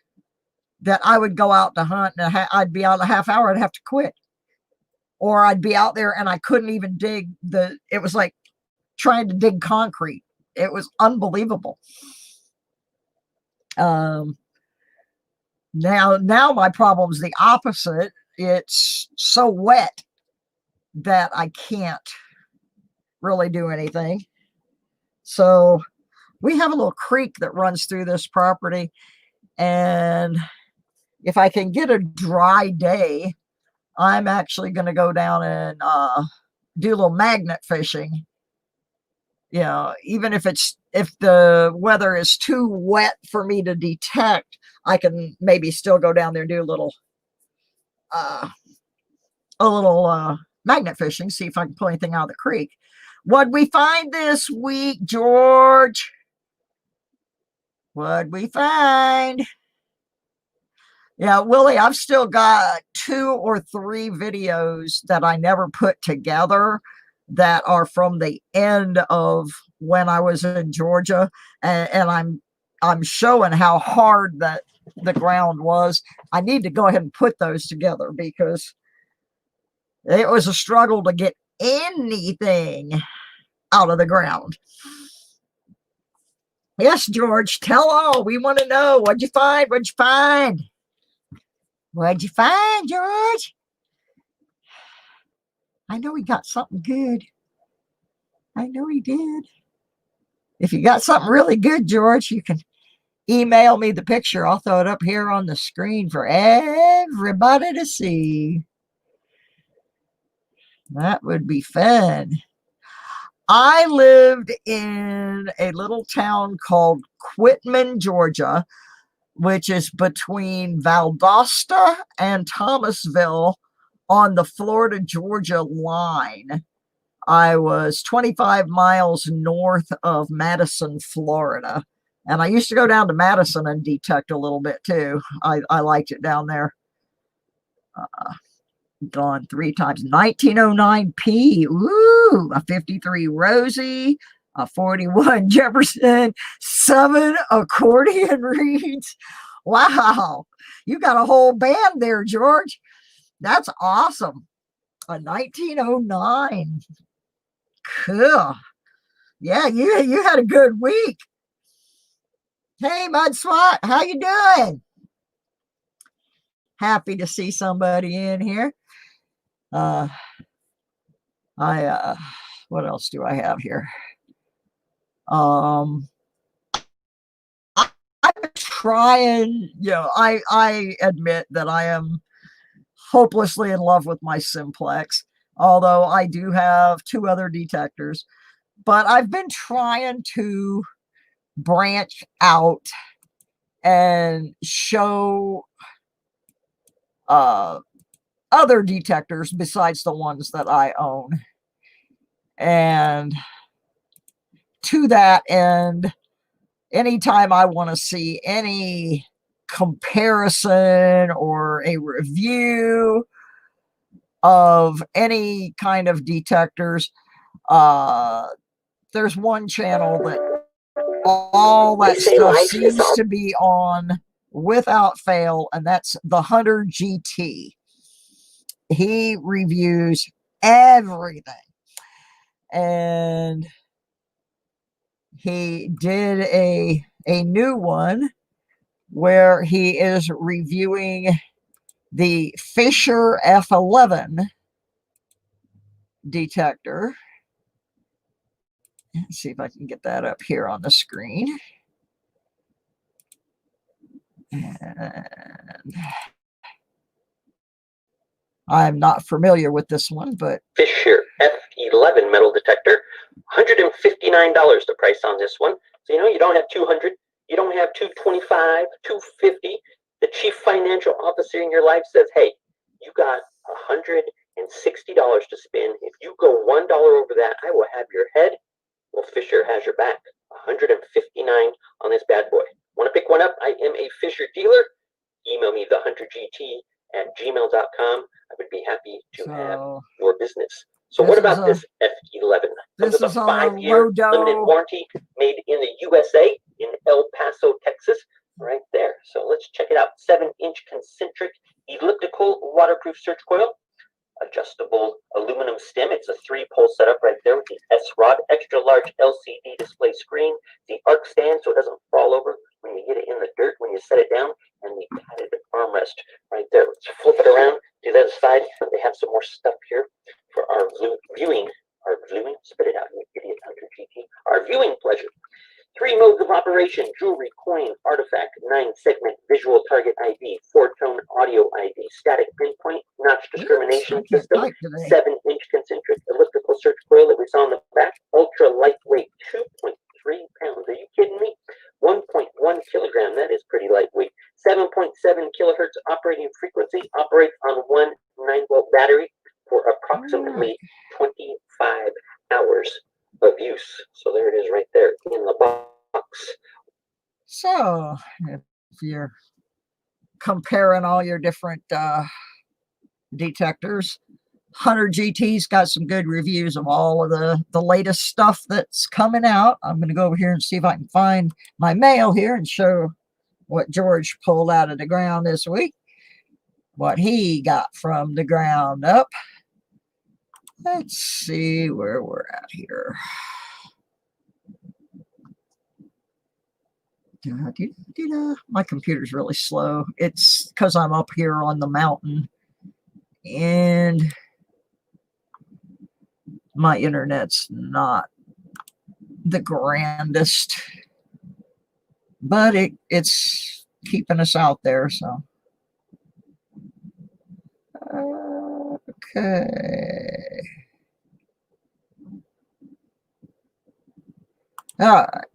that I would go out to hunt and I'd be out a half hour and have to quit. Or I'd be out there and I couldn't even dig it was like trying to dig concrete. It was unbelievable. Now my problem is the opposite. It's so wet that I can't really do anything. So we have a little creek that runs through this property, and if I can get a dry day, I'm actually going to go down and do a little magnet fishing. You know, even if the weather is too wet for me to detect, I can maybe still go down there and do a little magnet fishing, see if I can pull anything out of the creek. What'd we find this week, George? What'd we find? Yeah, Willie, I've still got 2 or 3 videos that I never put together that are from the end of when I was in Georgia, and I'm showing how hard that the ground was. I need to go ahead and put those together because it was a struggle to get anything out of the ground. Yes, George, tell all. We want to know. What'd you find? What'd you find? What'd you find, George? I know he got something good. I know he did. If you got something really good, George, you can email me the picture. I'll throw it up here on the screen for everybody to see. That would be fun. I lived in a little town called Quitman, Georgia, which is between Valdosta and Thomasville on the Florida-Georgia line. I was 25 miles north of Madison, Florida. And I used to go down to Madison and detect a little bit too. I liked it down there. Gone 3 times. 1909 P. Ooh, a 53 Rosie, a 41 Jefferson, 7 accordion reeds. Wow, you got a whole band there, George. That's awesome. A 1909. Cool. Yeah, you had a good week. Hey, Mud Swat, how you doing? Happy to see somebody in here. What else do I have here? I'm trying, I admit that I am hopelessly in love with my simplex, although I do have 2 other detectors, but I've been trying to branch out and show other detectors besides the ones that I own. And to that end, anytime I want to see any comparison or a review of any kind of detectors, there's one channel that all that stuff seems to be on without fail, and that's the Hunter GT. He reviews everything, and he did a new one where he is reviewing the Fisher F11, detector. Let's see if I can get that up here on the screen. And I'm not familiar with this one, but
Fisher F11 metal detector, $159 the price on this one. So you don't have 200, you don't have 225, 250. The chief financial officer in your life says, hey, you got $160 to spend. If you go $1 over that, I will have your head. Well, Fisher has your back. 159 on this bad boy. Want to pick one up? I am a Fisher dealer. Email me thehuntergt@gmail.com. I would be happy to have your business. So what about this F11?
This
Comes with
is
a
a
5-year limited
Rodo.
warranty, made in the USA in El Paso, Texas, right there. So let's check it out. 7-inch concentric elliptical waterproof search coil. Adjustable aluminum stem. It's a 3-pole setup right there with the S-Rod, extra large LCD display screen, the arc stand so it doesn't fall over when you get it in the dirt when you set it down, and the padded armrest right there. Let's flip it around to the other side. They have some more stuff here for our viewing, spit it out, you idiot, Hunter GT, our viewing pleasure. 3 modes of operation: jewelry, coin, artifact, 9-segment visual target ID, 4-tone audio ID, static pinpoint, notch discrimination system, 7-inch concentric elliptical search coil that we saw on the back, ultra lightweight, 2.3 pounds. Are you kidding me? 1.1 kilogram. That is pretty lightweight. 7.7 kilohertz operating frequency. Operates on one 9-volt battery for approximately 25 hours of use. So there it is right there in the box.
So if you're comparing all your different detectors, Hunter GT's got some good reviews of all of the latest stuff that's coming out. I'm going to go over here and see if I can find my mail here and show what George pulled out of the ground this week, what he got from the ground up. Let's see where we're at here. My computer's really slow. It's because I'm up here on the mountain and my internet's not the grandest, but it's keeping us out there. So okay, all right,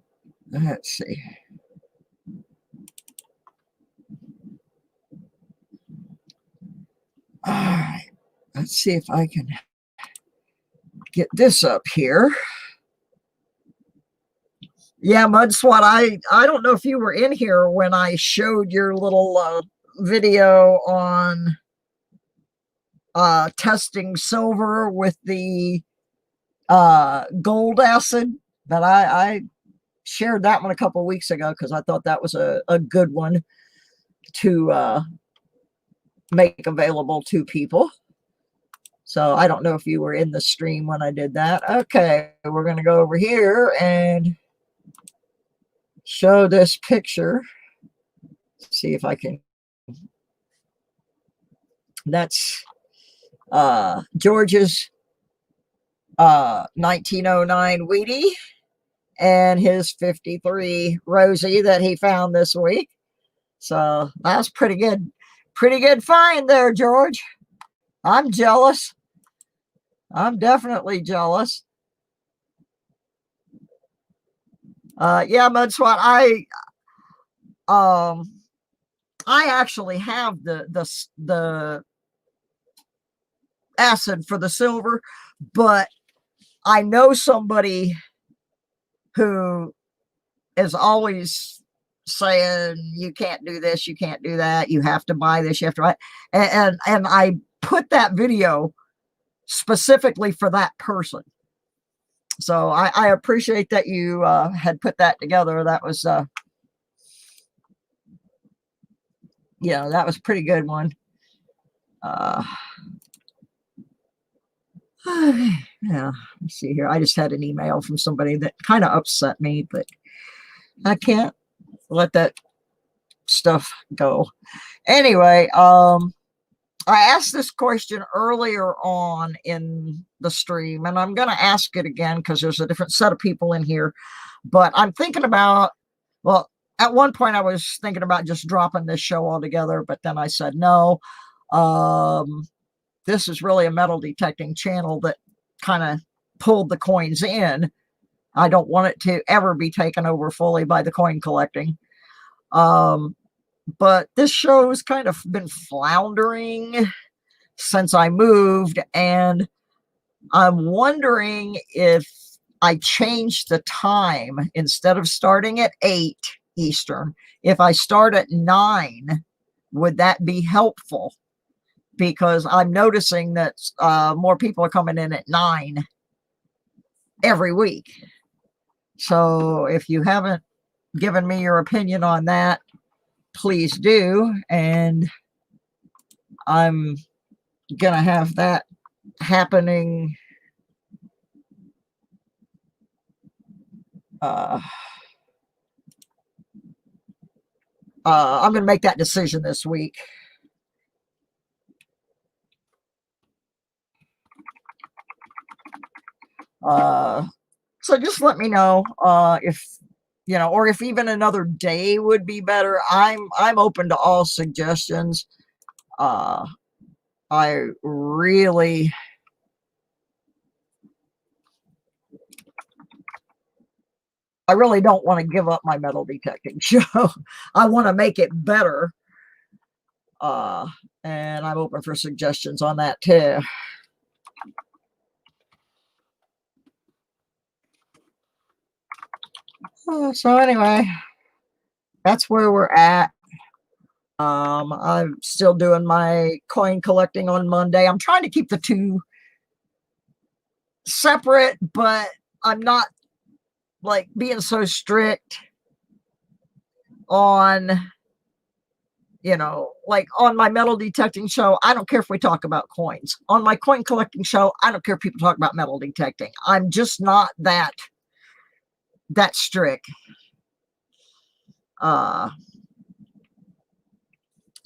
let's see. All right, let's see if I can get this up here. Yeah, Mudswat, I don't know if you were in here when I showed your little video on testing silver with the gold acid, but I shared that one a couple of weeks ago because I thought that was a good one to make available to people. So I don't know if you were in the stream when I did that. Okay, we're going to go over here and show this picture. See if I can. That's George's 1909 Wheatie and his 53 Rosie that he found this week. So that's pretty good. Pretty good find there, George. I'm jealous. I'm definitely jealous. Yeah, Mudswat, I actually have the acid for the silver, but I know somebody who is always saying you can't do this, you can't do that, you have to buy this, you have to buy, and I put that video specifically for that person. So I appreciate that you had put that together. That was yeah, that was a pretty good one. Yeah, let's see here. I just had an email from somebody that kind of upset me, but I can't let that stuff go. Anyway, I asked this question earlier on in the stream, and I'm going to ask it again because there's a different set of people in here. But I'm thinking about, well, at one point I was thinking about just dropping this show altogether, but then I said no. This is really a metal detecting channel that kind of pulled the coins in. I don't want it to ever be taken over fully by the coin collecting. But this show's kind of been floundering since I moved, and I'm wondering if I changed the time instead of starting at 8 Eastern. If I start at 9, would that be helpful? Because I'm noticing that more people are coming in at 9 every week. So if you haven't given me your opinion on that, please do. And I'm gonna have that happening I'm gonna make that decision this week. So just let me know if you know, or if even another day would be better. I'm open to all suggestions. I really don't want to give up my metal detecting show. I want to make it better. And I'm open for suggestions on that too. So anyway, that's where we're at. I'm still doing my coin collecting on Monday. I'm trying to keep the two separate, but I'm not like being so strict on, you know, like on my metal detecting show, I don't care if we talk about coins. On my coin collecting show, I don't care if people talk about metal detecting. I'm just not that strict.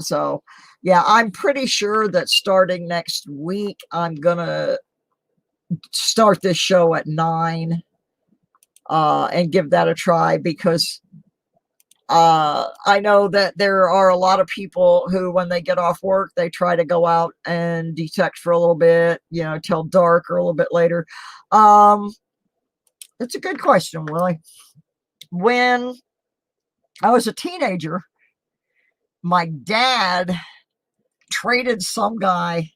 So yeah, I'm pretty sure that starting next week, I'm gonna start this show at 9 and give that a try, because I know that there are a lot of people who, when they get off work, they try to go out and detect for a little bit, you know, till dark or a little bit later. It's a good question, Willie. When I was a teenager, my dad traded some guy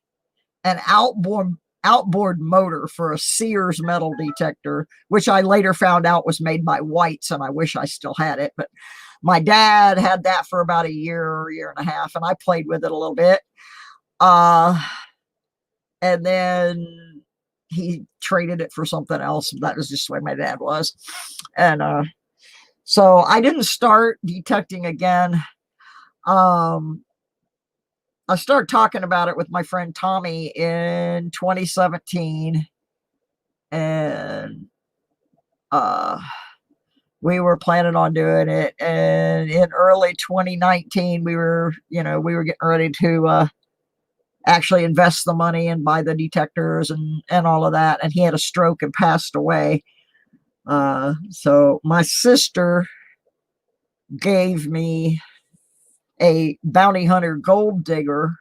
an outboard motor for a Sears metal detector, which I later found out was made by White's, and I wish I still had it. But my dad had that for about a year and a half, and I played with it a little bit. And then he traded it for something else. That was just the way my dad was. And so I didn't start detecting again. I started talking about it with my friend Tommy in 2017, and we were planning on doing it. And in early 2019, we were getting ready to actually invest the money and buy the detectors and all of that. And he had a stroke and passed away. So my sister gave me a bounty hunter gold digger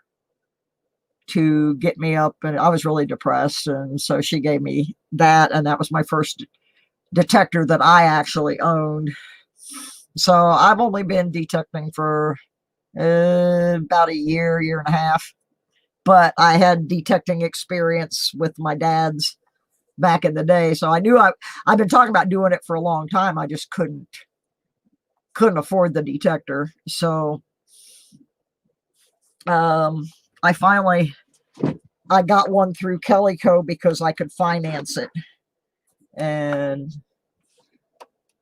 to get me up, and I was really depressed, and so she gave me that, and that was my first detector that I actually owned. So I've only been detecting for about a year and a half, but I had detecting experience with my dad's back in the day, so I knew I've been talking about doing it for a long time. I just couldn't afford the detector. So I got one through Kellyco because I could finance it, and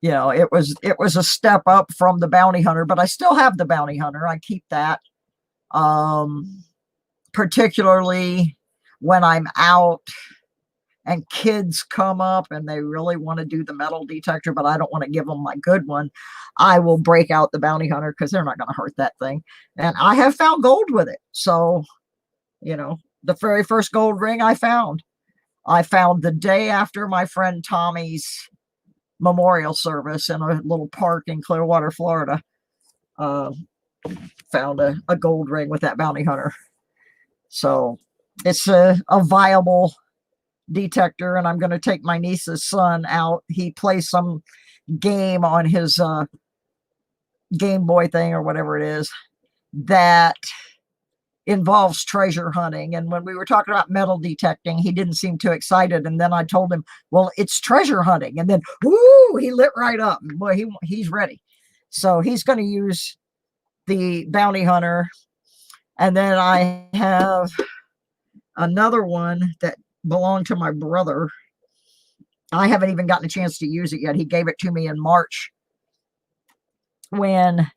you know, it was a step up from the bounty hunter, but I still have the bounty hunter. I keep that, particularly when I'm out and kids come up and they really want to do the metal detector, but I don't want to give them my good one. I will break out the bounty hunter because they're not going to hurt that thing, and I have found gold with it. So You know, the very first gold ring I found the day after my friend Tommy's memorial service in a little park in Clearwater, Florida. Found a gold ring with that bounty hunter. So it's a viable detector, and I'm going to take my niece's son out. He plays some game on his Game Boy thing or whatever it is that involves treasure hunting. And when we were talking about metal detecting, he didn't seem too excited. And then I told him, well, it's treasure hunting. And then, whoo, he lit right up. Boy, he's ready. So he's going to use the bounty hunter. And then I have another one that belonged to my brother. I haven't even gotten a chance to use it yet. He gave it to me in March when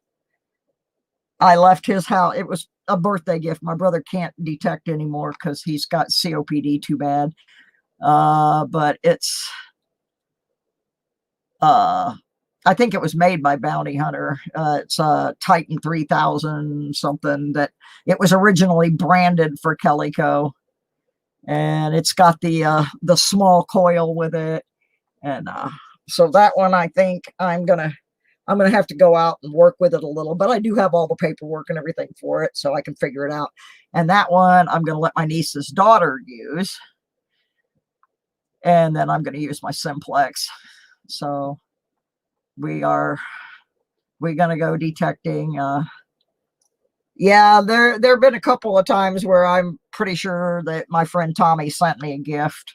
I left his house. It was a birthday gift. My brother can't detect anymore because he's got COPD too bad. But it's, I think it was made by Bounty Hunter. It's a Titan 3000 something that it was originally branded for Calico. And it's got the small coil with it. And so that one, I think I'm going to have to go out and work with it a little, but I do have all the paperwork and everything for it, so I can figure it out. And that one I'm going to let my niece's daughter use. And then I'm going to use my Simplex. So we're going to go detecting. Yeah, there have been a couple of times where I'm pretty sure that my friend Tommy sent me a gift.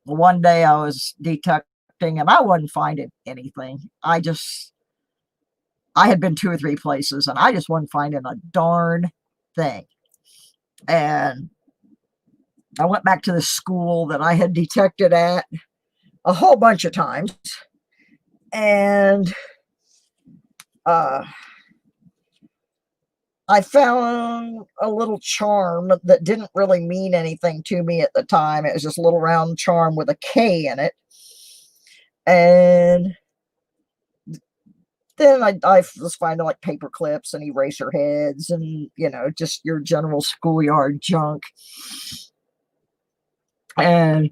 One day I was detecting and I wasn't finding anything. I had been 2 or 3 places and I just wasn't finding a darn thing. And I went back to the school that I had detected at a whole bunch of times. And I found a little charm that didn't really mean anything to me at the time. It was just a little round charm with a K in it. And then I was finding like paper clips and eraser heads and, you know, just your general schoolyard junk. And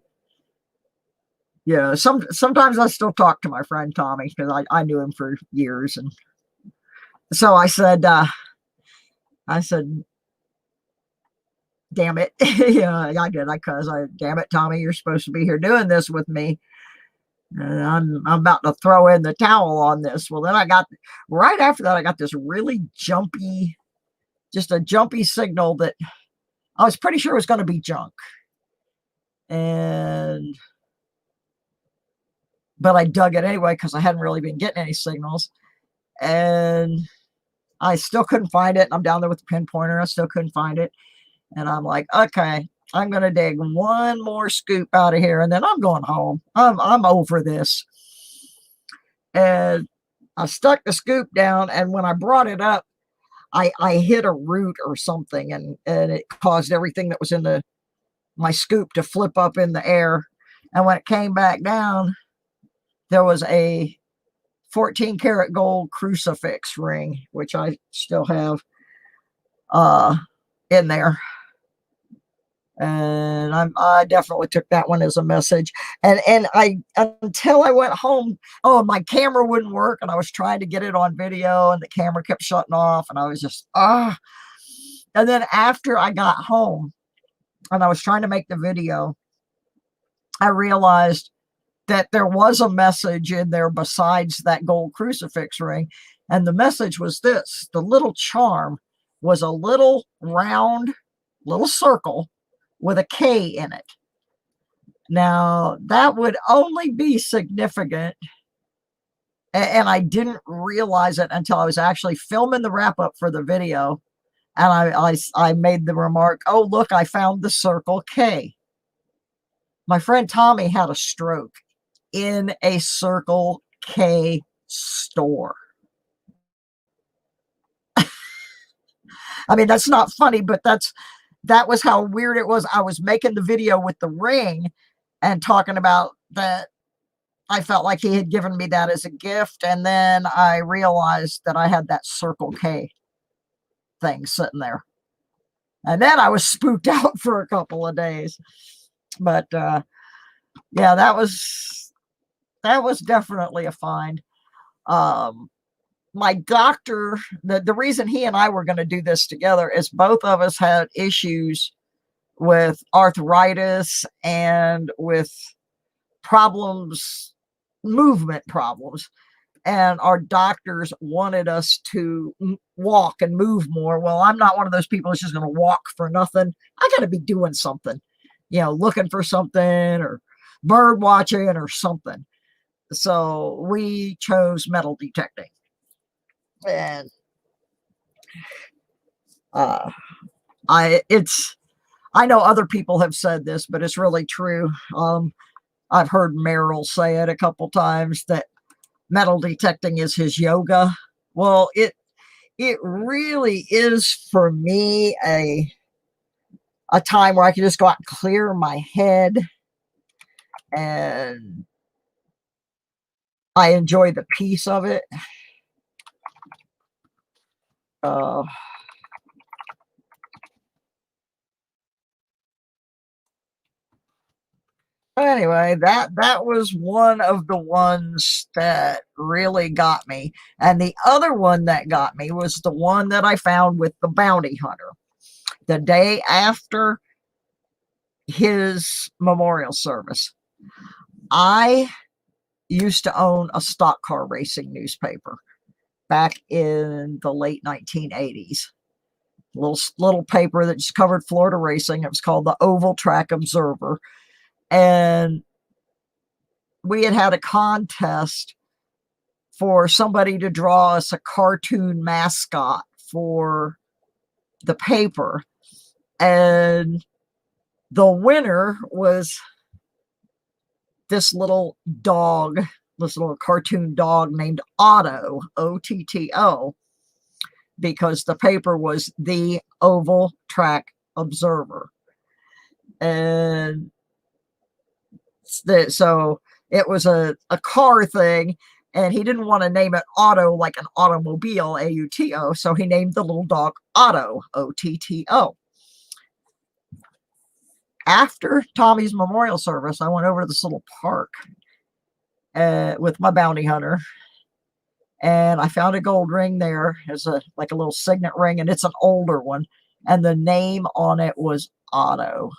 yeah, sometimes I still talk to my friend Tommy because I knew him for years. And so I said, damn it. Yeah, I did. Damn it, Tommy, you're supposed to be here doing this with me. And I'm about to throw in the towel on this. Well, then right after that, I got this really jumpy signal that I was pretty sure was going to be junk. But I dug it anyway because I hadn't really been getting any signals. And I still couldn't find it. I'm down there with the pinpointer. I still couldn't find it. And I'm like, okay, I'm going to dig one more scoop out of here and then I'm going home. I'm over this. And I stuck the scoop down, and when I brought it up, I hit a root or something, and it caused everything that was in my scoop to flip up in the air. And when it came back down, there was a 14 karat gold crucifix ring, which I still have in there. And I definitely took that one as a message. And until I went home, my camera wouldn't work, and I was trying to get it on video, and the camera kept shutting off, and I was just And then after I got home, and I was trying to make the video, I realized that there was a message in there besides that gold crucifix ring, and the message was this: the little charm was a little round, little circle with a K in it. Now, that would only be significant, and I didn't realize it until I was actually filming the wrap-up for the video, and I made the remark, oh, look, I found the Circle K. My friend Tommy had a stroke in a Circle K store. I mean, that's not funny, but that was how weird it was. I was making the video with the ring and talking about that. I felt like he had given me that as a gift. And then I realized that I had that Circle K thing sitting there. And then I was spooked out for a couple of days. But yeah, that was definitely a find. My doctor, the reason he and I were going to do this together is both of us had issues with arthritis and with problems, movement problems. And our doctors wanted us to walk and move more. Well, I'm not one of those people that's just going to walk for nothing. I got to be doing something, looking for something or bird watching or something. So we chose metal detecting. And I know other people have said this, but it's really true. I've heard Merrill say it a couple times that metal detecting is his yoga. Well, it really is for me a time where I can just go out and clear my head, and I enjoy the peace of it. Anyway, that was one of the ones that really got me. And the other one that got me was the one that I found with the bounty hunter. The day after his memorial service, I used to own a stock car racing newspaper back in the late 1980s. Little paper that just covered Florida racing. It was called the Oval Track Observer. And we had a contest for somebody to draw us a cartoon mascot for the paper. And the winner was this little dog, this little cartoon dog named Otto, O-T-T-O, because the paper was the Oval Track Observer. And so it was a car thing, and he didn't want to name it Otto like an automobile, A-U-T-O, so he named the little dog Otto, O-T-T-O. After Tommy's memorial service, I went over to this little park with my bounty hunter, and I found a gold ring there. It's like a little signet ring, and it's an older one, and the name on it was Otto,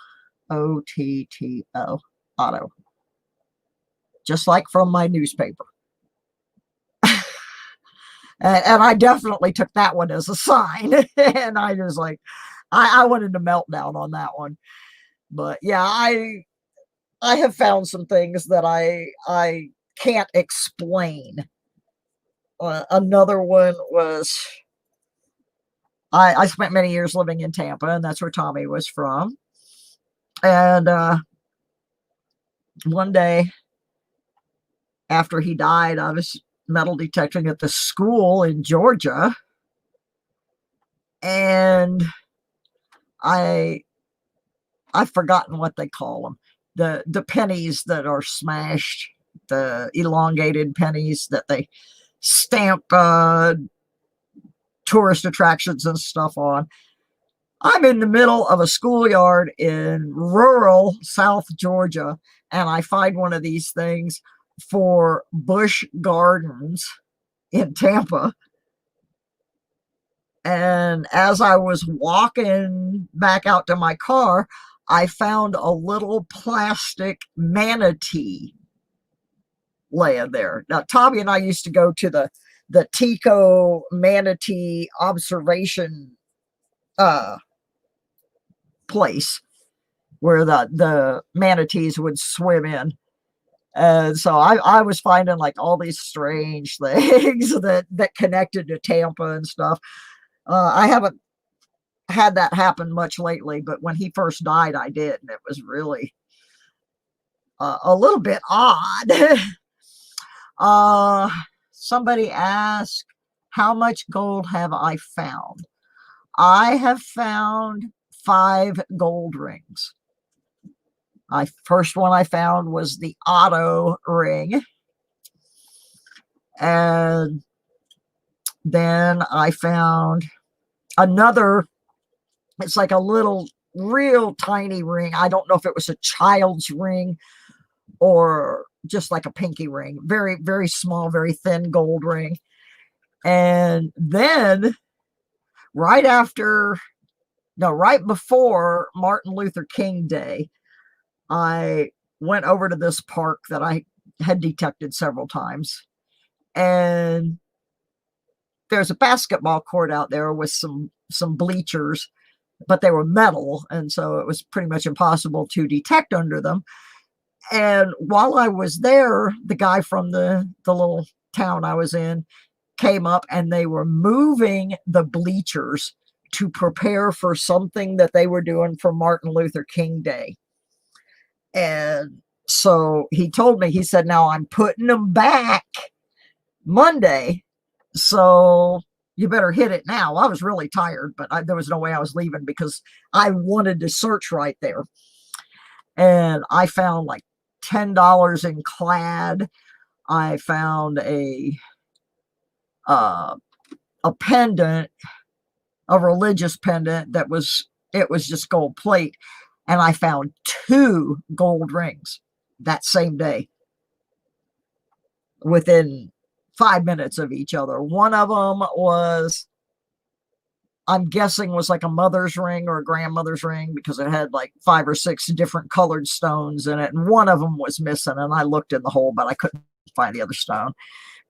O-T-T-O, Otto. Just like from my newspaper. and I definitely took that one as a sign. And I was like, I wanted to melt down on that one. But yeah, I have found some things that I can't explain. Another one was, I spent many years living in Tampa, and that's where Tommy was from. And one day, after he died, I was metal detecting at the school in Georgia, and I've forgotten what they call them. The pennies that are smashed, the elongated pennies that they stamp tourist attractions and stuff on. I'm in the middle of a schoolyard in rural South Georgia, and I find one of these things for Busch Gardens in Tampa. And as I was walking back out to my car, I found a little plastic manatee laying there. Now, Tommy and I used to go to the Tico manatee observation place where the manatees would swim in. And so I was finding like all these strange things that connected to Tampa and stuff. I haven't had that happen much lately, but when he first died, I did. And it was really a little bit odd. Somebody asked, how much gold have I found? I have found 5 gold rings. First one I found was the Otto ring. And then I found another It's like a little, real tiny ring. I don't know if it was a child's ring or just like a pinky ring. Very, very small, very thin gold ring. And then right after, no, right before Martin Luther King Day, I went over to this park that I had detected several times. And there's a basketball court out there with some bleachers, but they were metal, and so it was pretty much impossible to detect under them. And while I was there, the guy from the little town I was in came up, and they were moving the bleachers to prepare for something that they were doing for Martin Luther King Day. And so he told me, he said, now I'm putting them back Monday, so you better hit it now. I was really tired, but there was no way I was leaving because I wanted to search right there. And I found like $10 in clad. I found a pendant, a religious pendant it was just gold plate. And I found 2 gold rings that same day within 5 minutes of each other. One of them was, I'm guessing, was like a mother's ring or a grandmother's ring because it had like 5 or 6 different colored stones in it. And one of them was missing, and I looked in the hole, but I couldn't find the other stone.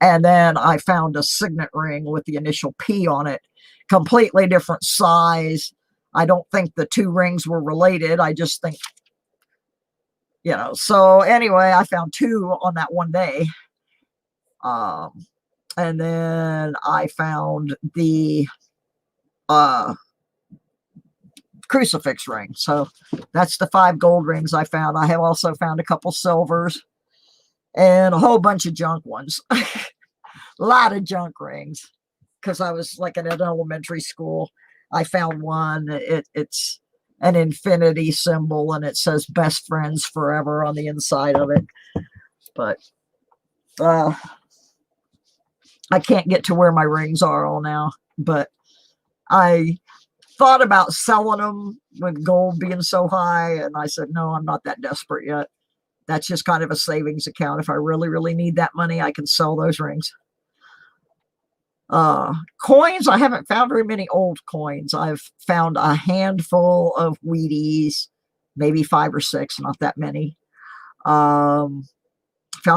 And then I found a signet ring with the initial P on it, completely different size. I don't think the 2 rings were related. I just think, so anyway, I found 2 on that one day. And then I found the crucifix ring. So that's the 5 gold rings I found. I have also found a couple silvers and a whole bunch of junk ones. A lot of junk rings because I was like in an elementary school. I found one. It's an infinity symbol, and it says best friends forever on the inside of it. But I can't get to where my rings are all now, but I thought about selling them with gold being so high, and I said, no, I'm not that desperate yet. That's just kind of a savings account. If I really, really need that money, I can sell those rings. Coins, I haven't found very many old coins. I've found a handful of Wheaties, maybe 5 or 6, not that many. Found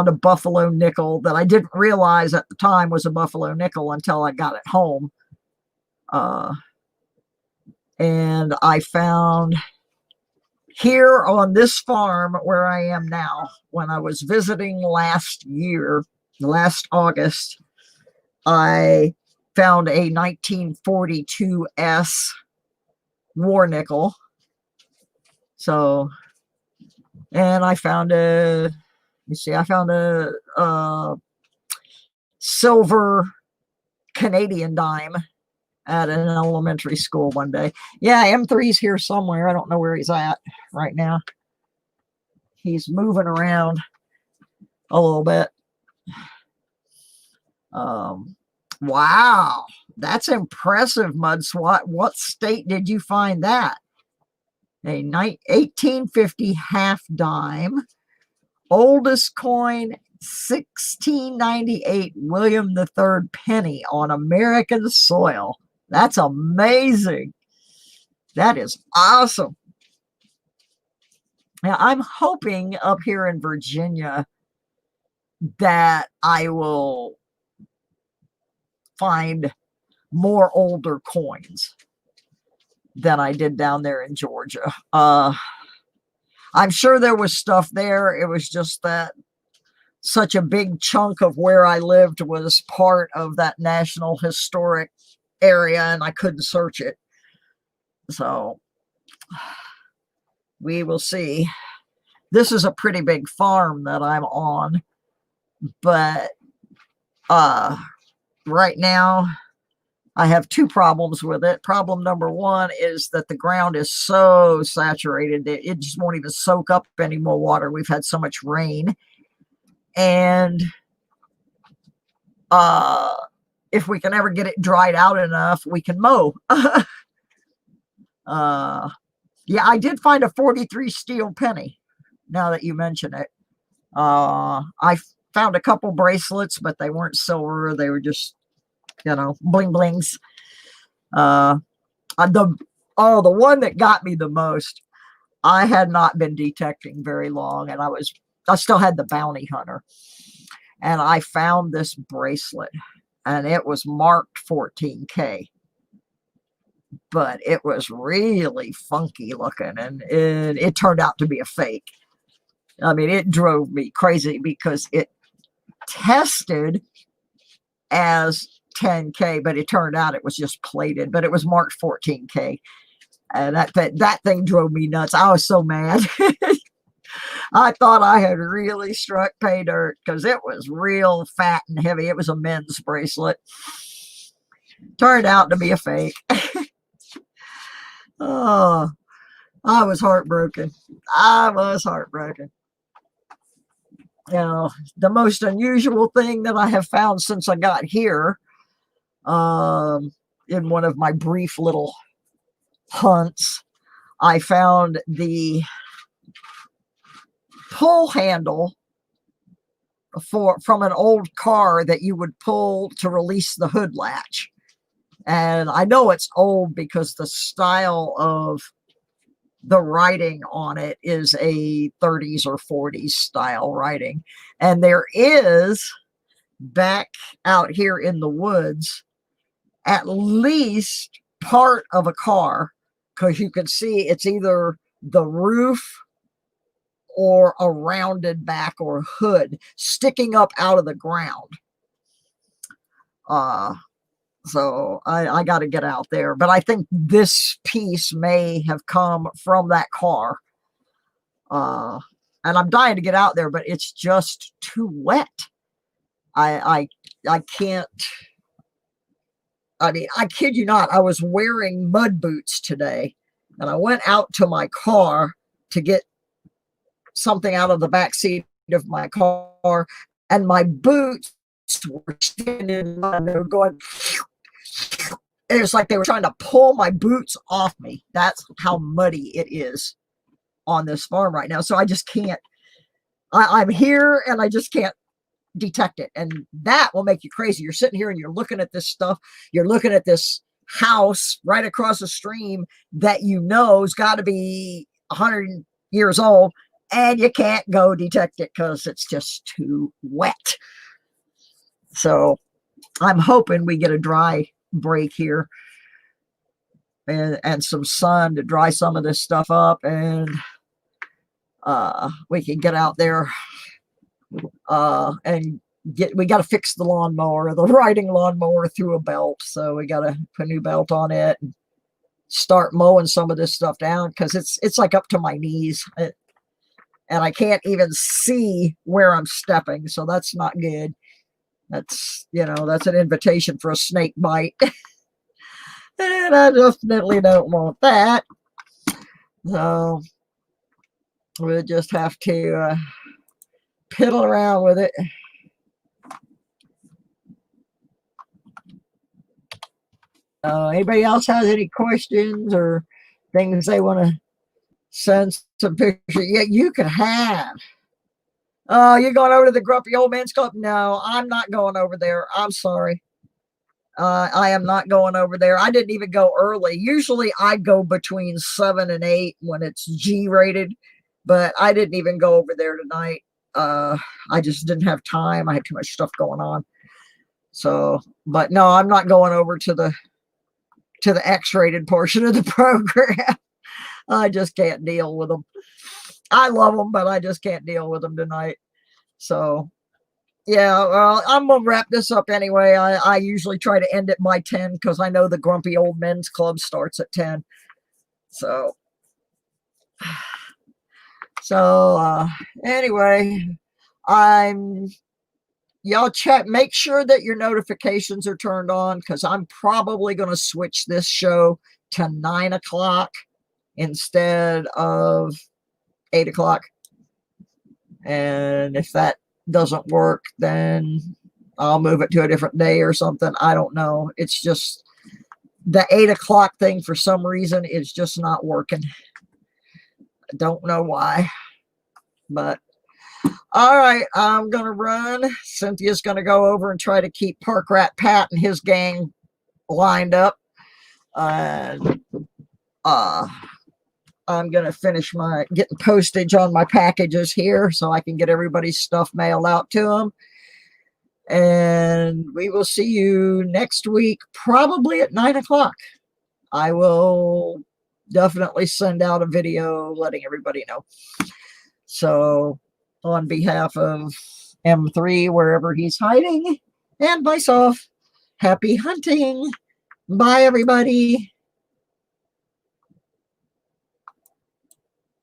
a buffalo nickel that I didn't realize at the time was a buffalo nickel until I got it home. And I found here on this farm where I am now, when I was visiting last August, I found a 1942 S war nickel. So, and I found a silver Canadian dime at an elementary school one day. Yeah, M3's here somewhere. I don't know where he's at right now. He's moving around a little bit. Wow, that's impressive, Mudswat. What state did you find that? A 1850 half dime. Oldest coin, 1698 William III penny on American soil. That's amazing. That is awesome. Now, I'm hoping up here in Virginia that I will find more older coins than I did down there in Georgia. I'm sure there was stuff there. It was just that such a big chunk of where I lived was part of that National Historic area, and I couldn't search it. So we will see. This is a pretty big farm that I'm on, but right now I have 2 problems with it. Problem number 1 is that the ground is so saturated that it just won't even soak up any more water. We've had so much rain. And if we can ever get it dried out enough, we can mow. Yeah, I did find a 43 steel penny. Now that you mention it, I found a couple bracelets, but they weren't silver. They were just, bling blings. The one that got me the most, I had not been detecting very long, and I still had the bounty hunter, and I found this bracelet, and it was marked 14K, but it was really funky looking, and it turned out to be a fake. I mean, it drove me crazy because it tested as 10K, but it turned out it was just plated, but it was marked 14K. And that thing drove me nuts. I was so mad. I thought I had really struck pay dirt because it was real fat and heavy. It was a men's bracelet. Turned out to be a fake. Oh, I was heartbroken. The most unusual thing that I have found since I got here, in one of my brief little hunts, I found the pull handle from an old car that you would pull to release the hood latch. And I know it's old because the style of the writing on it is a 30s or 40s style writing. And there is, back out here in the woods, at least part of a car, because you can see it's either the roof or a rounded back or hood sticking up out of the ground. So I got to get out there. But I think this piece may have come from that car. And I'm dying to get out there, but it's just too wet. I can't. I mean, I kid you not, I was wearing mud boots today, and I went out to my car to get something out of the back seat of my car, and my boots were sticking in mud. They were going. It was like they were trying to pull my boots off me. That's how muddy it is on this farm right now. So I just can't. I'm here, and I just can't detect it, and that will make you crazy. You're sitting here and you're looking at this stuff. You're looking at this house right across the stream that has got to be 100 years old, and you can't go detect it because it's just too wet. So I'm hoping we get a dry break here and some sun to dry some of this stuff up, and we can get out there and we got to fix the lawnmower, the riding lawnmower, through a belt. So we got to put a new belt on it and start mowing some of this stuff down, because it's like up to my knees, and I can't even see where I'm stepping. So that's not good. That's an invitation for a snake bite. And I definitely don't want that. So we'll just have to piddle around with it. Anybody else has any questions or things they want to send some pictures? Yeah, you can have. You're going over to the Grumpy Old Men's Club? No, I'm not going over there. I'm sorry. I am not going over there. I didn't even go early. Usually I go between 7 and 8 when it's G rated, but I didn't even go over there tonight. I just didn't have time. I had too much stuff going on. So, but no, I'm not going over to the X-rated portion of the program. I just can't deal with them. I love them, but I just can't deal with them tonight. So, yeah, well, I'm going to wrap this up anyway. I usually try to end it by 10 because I know the Grumpy Old Men's Club starts at 10. So, anyway, y'all make sure that your notifications are turned on, because I'm probably going to switch this show to 9 o'clock instead of 8 o'clock. And if that doesn't work, then I'll move it to a different day or something. I don't know. It's just the 8 o'clock thing for some reason is just not working. I don't know why, but all right, I'm gonna run. Cynthia's gonna go over and try to keep Park Rat Pat and his gang lined up. I'm gonna finish my getting postage on my packages here so I can get everybody's stuff mailed out to them. And we will see you next week, probably at 9 o'clock. I will definitely send out a video letting everybody know. So on behalf of M3, wherever he's hiding, and myself, happy hunting. Bye, everybody.